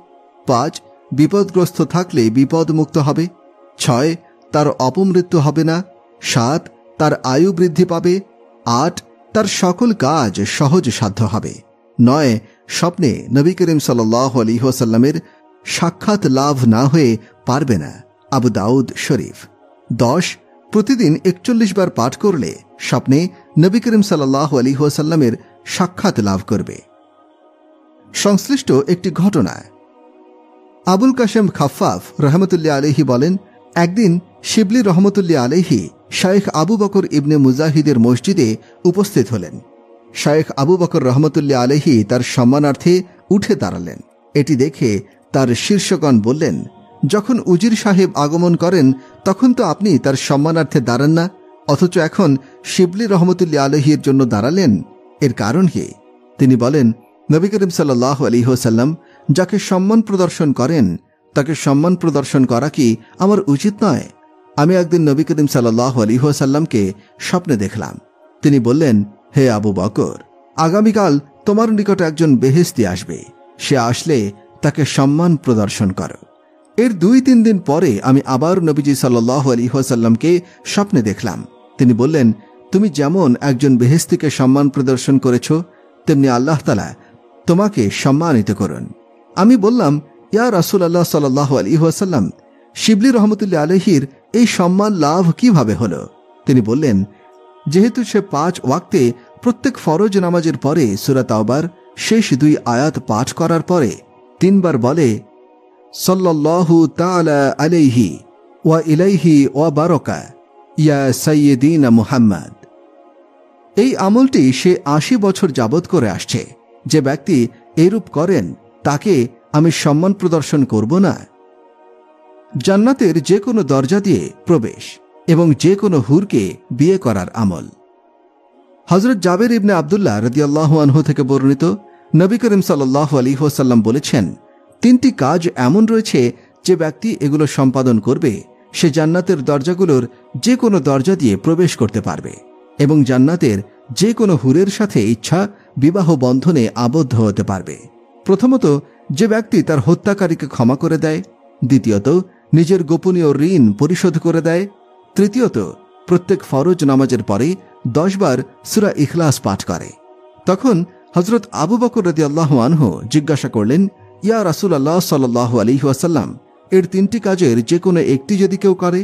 5. বিপদগ্রস্ত থাকলে বিপদমুক্ত হবে, 6. তার অপমৃত্যু হবে না, 7. তার আয়ু বৃদ্ধি পাবে, 8. তার সকল কাজ সহজ সাধ্য হবে, 9. স্বপ্নে নবী করিম সাল্লাল্লাহু আলাইহি ওয়াসাল্লামের সাক্ষাৎ লাভ না হয়ে পারবে না। আবু দাউদ শরীফ। 10. প্রতিদিন 41 বার পাঠ করলে স্বপ্নে নবী করিম সাল্লাল্লাহু আলাইহি ওয়াসাল্লামের সাক্ষাৎ লাভ করবে। সংশ্লিষ্ট একটি ঘটনা। আবুল কাশেম খাফফাফ রহমতুল্লাহ আলাইহি বলেন, একদিন শিবলি রহমতুল্লাহ আলাইহি শায়েখ আবু বকর ইবনে মুজাহিদের মসজিদে উপস্থিত হলেন। শায়েখ আবু বকর রহমতুল্লাহ আলাইহি তার সম্মানার্থে উঠে দাঁড়ালেন। এটি দেখে তার শীর্ষগণ বললেন, যখন উজির সাহেব আগমন করেন তখন তো আপনি তার সম্মানার্থে দাঁড়ান না, অথচ এখন শিবলি রহমতুল্লাহ আলাইহির জন্য দাঁড়ালেন, এর কারণ কি? তিনি বলেন, নবী করিম সাল্লাল্লাহু আলাইহি ওয়াসাল্লাম যাকে সম্মান প্রদর্শন করেন তাকে সম্মান প্রদর্শন করা কি আমার উচিত নয়? আমি একদিন নবী করিম সাল্লাল্লাহু আলাইহি ওয়াসাল্লামকে স্বপ্নে দেখলাম। তিনি বললেন, হে আবু বকর, আগামীকাল তোমার নিকট একজন বেহেশতি আসবে, সে আসলে তাকে সম্মান প্রদর্শন করো। এর 2-3 দিন পরে আমি আবার নবীজি সাল্লাল্লাহু আলাইহি ওয়াসাল্লামকে স্বপ্নে দেখলাম। তিনি বললেন, তুমি যেমন একজন বেহেশতিকে সম্মান প্রদর্শন করেছ, তেমনি আল্লাহ তাআলা তোমাকে সম্মানিত করুন। আমি বললাম, ইয়া রাসূলুল্লাহ সাল্লাল্লাহু আলাইহি ওয়াসাল্লাম, শিবলি রহমতুল্লাহ আলাইহির এই সম্মান লাভ কিভাবে হলো? তিনি বললেন, যেহেতু সে 5 ওয়াক্তে প্রত্যেক ফরজ নামাজের পরে সূরা তাওবার শেষ 2 আয়াত পাঠ করার পরে 3 বার বলে, সাল্লাল্লাহু তাআলা আলাইহি ওয়া ইলাইহি ওয়া বারাকা ইয়া সাইয়্যিদিনা মুহাম্মদ। এই আমলটি সে 80 বছর যাবত করে আসছে। যে ব্যক্তি এরূপ করেন তাকে আমি সম্মান প্রদর্শন করব না? জান্নাতের যে কোনো দরজা দিয়ে প্রবেশ এবং যে কোনো হুরকে বিয়ে করার আমল। হযরত জাবের ইবনে আব্দুল্লাহ রাদিয়াল্লাহু আনহু থেকে বর্ণিত, নবী করিম সাল্লাল্লাহু আলাইহি ওয়াসাল্লাম বলেছেন, 3টি কাজ এমন রয়েছে যে ব্যক্তি এগুলো সম্পাদন করবে সে জান্নাতের দরজাগুলোর যে কোনো দরজা দিয়ে প্রবেশ করতে পারবে এবং জান্নাতের যে কোনো হুরের সাথে ইচ্ছা বিবাহ বন্ধনে আবদ্ধ হতে পারবে। প্রথমত, যে ব্যক্তি তার হত্যাকারীকে ক্ষমা করে দেয়। দ্বিতীয়ত, নিজের গোপনীয় ঋণ পরিশোধ করে দেয়। তৃতীয়ত, প্রত্যেক ফরজ নামাজের পরে 10 বার সূরা ইখলাস পাঠ করে। তখন হযরত আবু বকর রাদিয়াল্লাহু আনহু জিজ্ঞাসা করলেন, ইয়া রাসূলুল্লাহ সাল্লাল্লাহু আলাইহি ওয়াসাল্লাম, এর 3টি কাজের যে কোনো একটি যদি কেউ করে?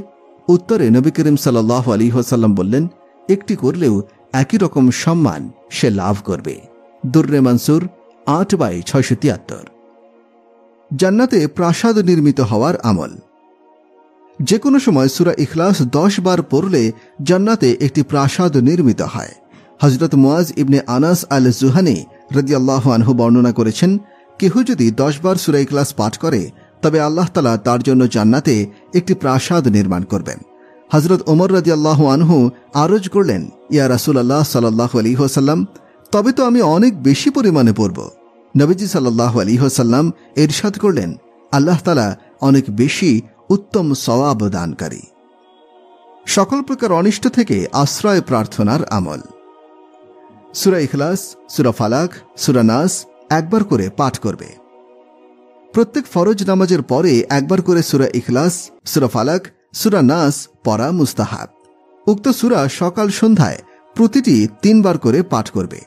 উত্তরে নবী করিম সাল্লাল্লাহু আলাইহি ওয়াসাল্লাম বললেন, একটি করলেও একই রকম সম্মান সে লাভ করবে। দুররে মানসুর 8/673। জান্নাতে প্রাসাদ নির্মিত হওয়ার আমল। যে কোনো সময় সূরা ইখলাস 10 বার পড়লে জান্নাতে একটি প্রাসাদ নির্মিত হয়। হযরত মুআজ ইবনে আনাস আল জুহানি রাদিয়াল্লাহু আনহু বর্ণনা করেছেন, কেহ যদি 10 বার সূরা ইখলাস পাঠ করে তবে আল্লাহ তাআলা তার জন্য জান্নাতে একটি প্রাসাদ নির্মাণ করবেন। হযরত ওমর রাদিয়াল্লাহু আনহু আরজ করলেন, ইয়া রাসূলুল্লাহ সাল্লাল্লাহু আলাইহি ওয়াসাল্লাম, তবে তো আমি অনেক বেশি পরিমাণে পড়ব। নবীজি সাল্লাল্লাহু আলাইহি ওয়াসাল্লাম ইরশাদ করলেন, আল্লাহ তাআলা অনেক বেশি উত্তম সওয়াব দানকারী। সকল প্রকার অনিষ্ট থেকে আশ্রয় প্রার্থনার আমল। সূরা ইখলাস, সূরা ফালাক, সূরা নাস একবার করে পাঠ করবে। প্রত্যেক ফরজ নামাজের পরে একবার করে সূরা ইখলাস, সূরা ফালাক, সূরা নাস পড়া মুস্তাহাব। উক্ত সূরা সকাল সন্ধ্যায় প্রতিটি 3 বার করে পাঠ করবে।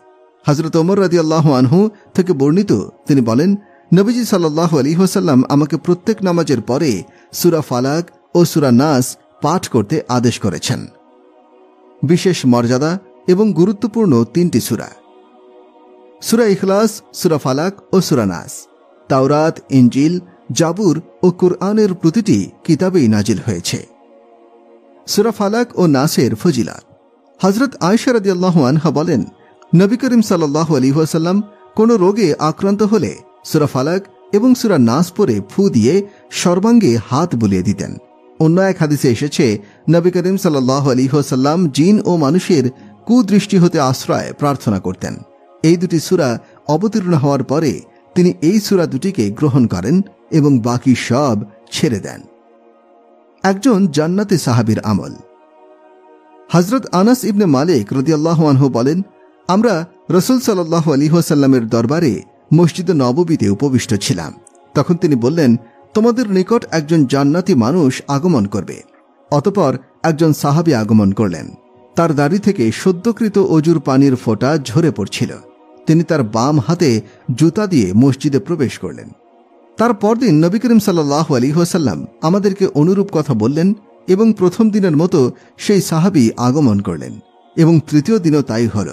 হযরত ওমর রাদিয়াল্লাহু আনহু থেকে বর্ণিত, তিনি বলেন, নবীজি সাল্লাল্লাহু আলাইহি ওয়াসাল্লাম আমাকে প্রত্যেক নামাজের পরে সূরা ফালাক ও সূরা নাস পাঠ করতে আদেশ করেছেন। বিশেষ মর্যাদা এবং গুরুত্বপূর্ণ 3টি সূরা: সূরা ইখলাস, সূরা ফালাক ও সূরা নাস তাওরাত, ইনজিল, জাবুর ও কুরআনের প্রতিটি কিতাবেই নাজিল হয়েছে। সূরা ফালাক ও নাসের ফজিলত। হযরত আয়েশা রাদিয়াল্লাহু আনহা বলেন, নবী করিম সাল্লাল্লাহু আলাইহি ওয়াসাল্লাম কোনো রোগে আক্রান্ত হলে সূরা ফালাক এবং সূরা নাস পড়ে ফু দিয়ে সর্বাঙ্গে হাত বুলিয়ে দিতেন। অন্য এক হাদিসে এসেছে, নবী করিম সাল্লাল্লাহু আলাইহি ওয়াসাল্লাম জিন ও মানুষের কুদৃষ্টি হতে আশ্রয় প্রার্থনা করতেন। এই দুটি সূরা অবতীর্ণ হওয়ার পরে তিনি এই সূরা দুটিকে গ্রহণ করেন এবং বাকি সব ছেড়ে দেন। একজন জান্নাতি সাহাবীর আমল। হযরত আনাস ইবনে মালিক রাদিয়াল্লাহু আনহু বলেন, আমরা রাসূল সাল্লাল্লাহু আলাইহি ওয়াসাল্লামের দরবারে মসজিদে নববীতে উপবিষ্ট ছিলাম। তখন তিনি বললেন, তোমাদের নিকট একজন জান্নাতি মানুষ আগমন করবে। অতঃপর একজন সাহাবী আগমন করলেন। তার দাড়ি থেকে সদ্যকৃত অজুর পানির ফোঁটা ঝরে পড়ছিল। তিনি তার বাম হাতে জুতা দিয়ে মসজিদে প্রবেশ করলেন। তার পরদিন নবী করিম সাল্লাল্লাহু আলাইহি ওয়াসাল্লাম আমাদেরকে অনুরূপ কথা বললেন এবং প্রথম দিনের মতো সেই সাহাবী আগমন করলেন এবং তৃতীয় দিনও তাই হল।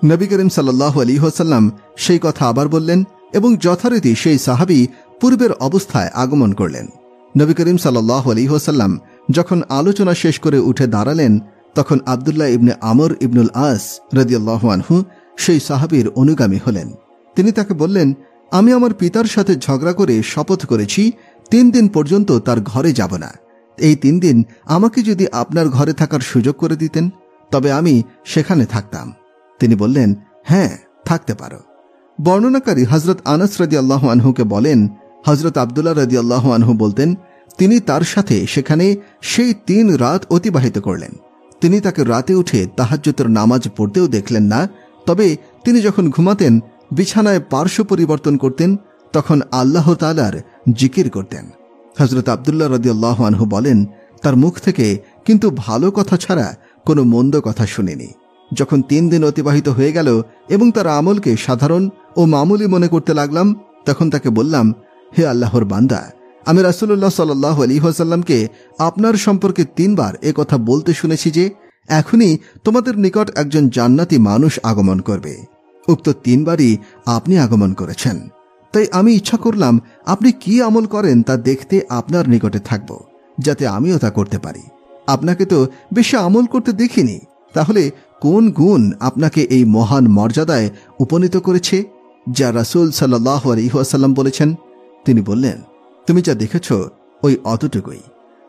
নবী করিম সাল্লাল্লাহু আলাইহি ওয়াসাল্লাম সেই কথা আবার বললেন এবং যথারীতি সেই সাহাবী পূর্বের অবস্থায় আগমন করলেন। নবী করিম সাল্লাল্লাহু আলাইহি ওয়াসাল্লাম যখন আলোচনা শেষ করে উঠে দাঁড়ালেন, তখন আব্দুল্লাহ ইবনে আমর ইবনুল আস রাদিয়াল্লাহু আনহু সেই সাহাবীর অনুগামী হলেন। তিনি তাকে বললেন, আমি আমার পিতার সাথে ঝগড়া করে শপথ করেছি 3 দিন পর্যন্ত তার ঘরে যাব না। এই 3 দিন আমাকে যদি আপনার ঘরে থাকার সুযোগ করে দিতেন তবে আমি সেখানে থাকতাম। তিনি বললেন, হ্যাঁ, থাকতে পারো। বর্ণনাকারী হযরত আনাস রাদিয়াল্লাহু আনহুকে বলেন, হযরত আব্দুল্লাহ রাদিয়াল্লাহু আনহু বলতেন, তিনি তার সাথে সেখানে সেই 3 রাত অতিবাহিত করলেন। তিনি তাকে রাতে উঠে তাহাজ্জুদের নামাজ পড়তেও দেখলেন না। তবে তিনি যখন ঘুমাতেন, বিছানায় পার্শ্ব পরিবর্তন করতেন, তখন আল্লাহ তাআলার জিকির করতেন। হযরত আব্দুল্লাহ রাদিয়াল্লাহু আনহু বলেন, তার মুখ থেকে কিন্তু ভালো কথা ছাড়া কোনো মন্দ কথা শুনিনি। যখন 3 দিন অতিবাহিত হয়ে গেল এবং তার আমলকে সাধারণ ও মামুলি মনে করতে লাগলাম, তখন তাকে বললাম, হে আল্লাহর বান্দা, আমি রাসূলুল্লাহ সাল্লাল্লাহু আলাইহি ওয়াসাল্লামকে আপনার সম্পর্কে 3 বার এ কথা বলতে শুনেছি যে এখনই তোমাদের নিকট একজন জান্নাতি মানুষ আগমন করবে। উক্ত 3 বারই আপনি আগমন করেছেন। তাই আমি ইচ্ছা করলাম আপনি কি আমল করেন তা দেখতে আপনার নিকটে থাকব, যাতে আমিও তা করতে পারি। আপনাকে তো বেশি আমল করতে দেখিনি, তাহলে কোন গুণ আপনাকে এই মহান মর্যাদায় উপনীত করেছে যা রাসূল সাল্লাল্লাহু আলাইহি ওয়াসাল্লাম বলেছেন? তিনি বললেন, তুমি যা দেখেছ ওই অতটুকুই।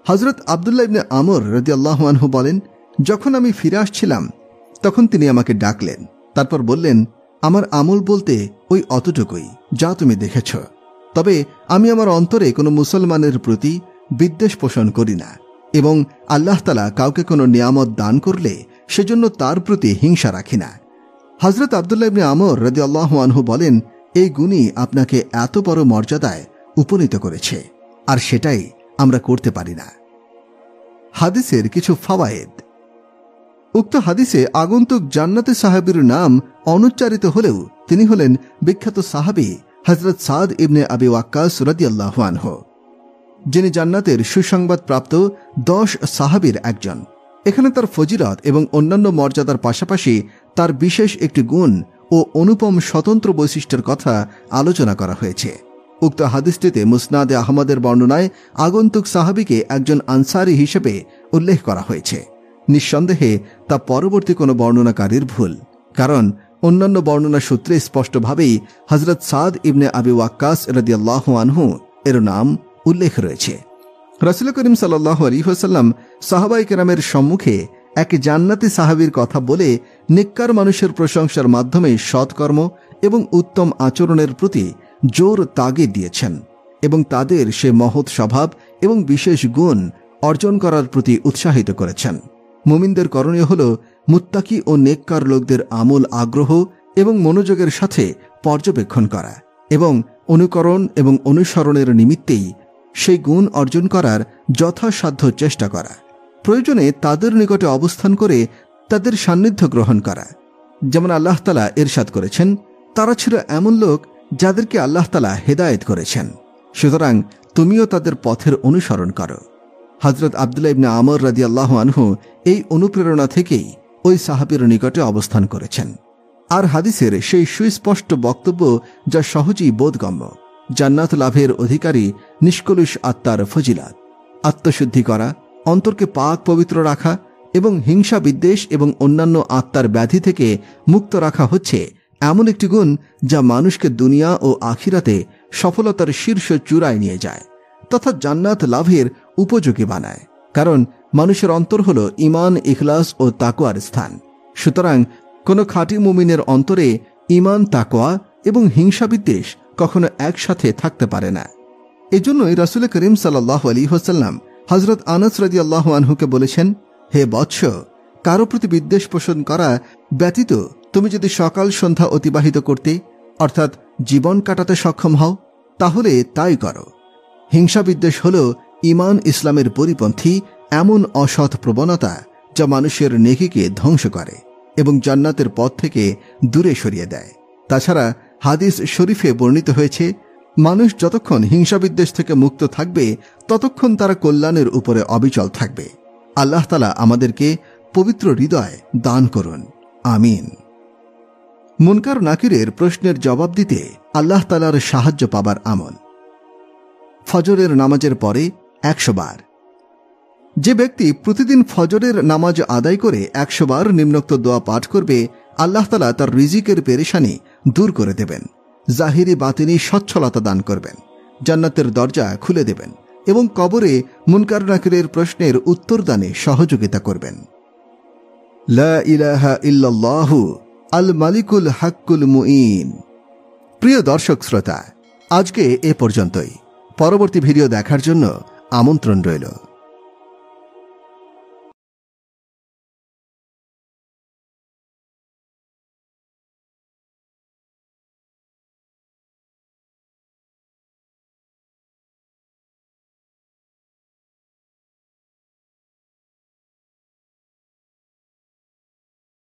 হযরত আব্দুল্লাহ ইবনে আমর রাদিয়াল্লাহু আনহু বলেন, যখন আমি ফিরে আসছিলাম তখন তিনি আমাকে ডাকলেন। তারপর বললেন, আমার আমল বলতে ওই অতটুকুই যা তুমি দেখেছ। তবে আমি আমার অন্তরে কোনো মুসলমানের প্রতি বিদ্বেষ পোষণ করি না এবং আল্লাহ তাআলা কাউকে কোনো নিয়ামত দান করলে সেজন্য তার প্রতি হিংসা রাখি না। হযরত আব্দুল্লাহ ইবনে আমর রাদিয়াল্লাহু আনহু বলেন, এই গুণই আপনাকে এত বড় মর্যাদায় উপনীত করেছে, আর সেটাই আমরা করতে পারি না। হাদিসের কিছু ফাওয়ায়েদ। উক্ত হাদিসে আগন্তুক জান্নাতি সাহাবীর নাম অনুচ্চারিত হলেও তিনি হলেন বিখ্যাত সাহাবী হযরত সাদ ইবনে আবি ওয়াক্কাস রাদিয়াল্লাহু আনহু, যিনি জান্নাতের সুসংবাদ প্রাপ্ত 10 সাহাবীর একজন। এখানে তার ফজিলত এবং অন্যান্য মর্যাদার পাশাপাশি তার বিশেষ একটি গুণ ও অনুপম স্বতন্ত্র বৈশিষ্ট্যের কথা আলোচনা করা হয়েছে। উক্ত হাদিসটিতে মুসনাদে আহমদের বর্ণনায় আগন্তুক সাহাবীকে একজন আনসারী হিসেবে উল্লেখ করা হয়েছে। নিঃসন্দেহে তা পরবর্তী কোনো বর্ণনাকারীর ভুল, কারণ অন্যান্য বর্ণনা সূত্রে স্পষ্টভাবেই হযরত সাদ ইবনে আবি ওয়াক্কাস রাদিয়াল্লাহু আনহু এর নাম উল্লেখ রয়েছে। রাসূল করিম সাল্লাল্লাহু আলাইহি ওয়াসাল্লাম সাহাবায়ে কেরামের সম্মুখে এক জান্নাতি সাহাবীর কথা বলে নেককার মানুষের প্রশংসার মাধ্যমে সৎকর্ম এবং উত্তম আচরণের প্রতি জোর তাগিদ দিয়েছেন এবং তাদের সে মহৎ স্বভাব এবং বিশেষ গুণ অর্জন করার প্রতি উৎসাহিত করেছেন। মুমিনদের করণীয় হল মুত্তাকি ও নেককার লোকদের আমল আগ্রহ এবং মনোযোগের সাথে পর্যবেক্ষণ করা এবং অনুকরণ এবং অনুসরণের নিমিত্তেই সেই গুণ অর্জন করার যথাসাধ্য চেষ্টা করা, প্রয়োজনে তাদের নিকটে অবস্থান করে তাদের সান্নিধ্য গ্রহণ করা। যেমন আল্লাহ তাআলা ইরশাদ করেছেন, তারা ছিল এমন লোক যাদেরকে আল্লাহ তাআলা হেদায়েত করেছেন, সুতরাং তুমিও তাদের পথের অনুসরণ করো। হযরত আব্দুল্লাহ ইবনে আমর রাদিয়াল্লাহু আনহু এই অনুপ্রেরণা থেকেই ওই সাহাবীর নিকটে অবস্থান করেছেন। আর হাদিসের সেই সুস্পষ্ট বক্তব্য যা সহজেই বোধগম্য, জান্নাত লাভের অধিকারী নিষ্কলুষ আত্মার ফজিলাত, আত্মশুদ্ধি করা, অন্তরকে পাক পবিত্র রাখা এবং হিংসা বিদ্বেষ এবং অন্যান্য আত্মার ব্যাধি থেকে মুক্ত রাখা হচ্ছে এমন একটি গুণ যা মানুষকে দুনিয়া ও আখিরাতে সফলতার শীর্ষ চূড়ায় নিয়ে যায় তথা জান্নাত লাভের উপযোগী বানায়। কারণ মানুষের অন্তর হল ঈমান, ইখলাস ও তাকওয়ার স্থান। সুতরাং কোন খাঁটি মুমিনের অন্তরে ঈমান, তাকওয়া এবং হিংসা বিদ্বেষ কখনো একসাথে থাকতে পারে না। এজন্যই রাসূল করিম সাল্লাল্লাহু আলাইহি ওয়াসাল্লাম হযরত আনাস রাদিয়াল্লাহু আনহুকে বলেছেন, হে বৎস, কারো প্রতি বিদ্বেষ পোষণ করা ব্যতীত তুমি যদি সকাল সন্ধ্যা অতিবাহিত করতে অর্থাৎ জীবন কাটাতে সক্ষম হও তাহলে তাই করো। হিংসা বিদ্বেষ হল ঈমান ইসলামের পরিপন্থী এমন অসৎ প্রবণতা যা মানুষের নেকিকে ধ্বংস করে এবং জান্নাতের পথ থেকে দূরে সরিয়ে দেয়। তাছাড়া হাদিস শরীফে বর্ণিত হয়েছে, মানুষ যতক্ষণ হিংসা বিদ্বেষ থেকে মুক্ত থাকবে ততক্ষণ তারা কল্যাণের উপরে অবিচল থাকবে। আল্লাহ তাআলা আমাদেরকে পবিত্র হৃদয় দান করুন, আমিন। মুনকার নাকিরের প্রশ্নের জবাব দিতে আল্লাহ তাআলার সাহায্য পাবার আমল। ফজরের নামাজের পরে 100 বার। যে ব্যক্তি প্রতিদিন ফজরের নামাজ আদায় করে 100 বার নিম্নোক্ত দোয়া পাঠ করবে, আল্লাহ তাআলা তার রিজিকের পেরেশানি দূর করে দেবেন, জাহিরি বাতিনি সচ্ছলতা দান করবেন, জান্নাতের দরজা খুলে দেবেন এবং কবরে মুনকার নাকিরের প্রশ্নের উত্তরদানে সহযোগিতা করবেন। লা ইলাহা ইল্লাল্লাহু আল মালিকুল হাক্কুল মুঈন। প্রিয় দর্শক শ্রোতা, আজকে এ পর্যন্তই। পরবর্তী ভিডিও দেখার জন্য আমন্ত্রণ রইল।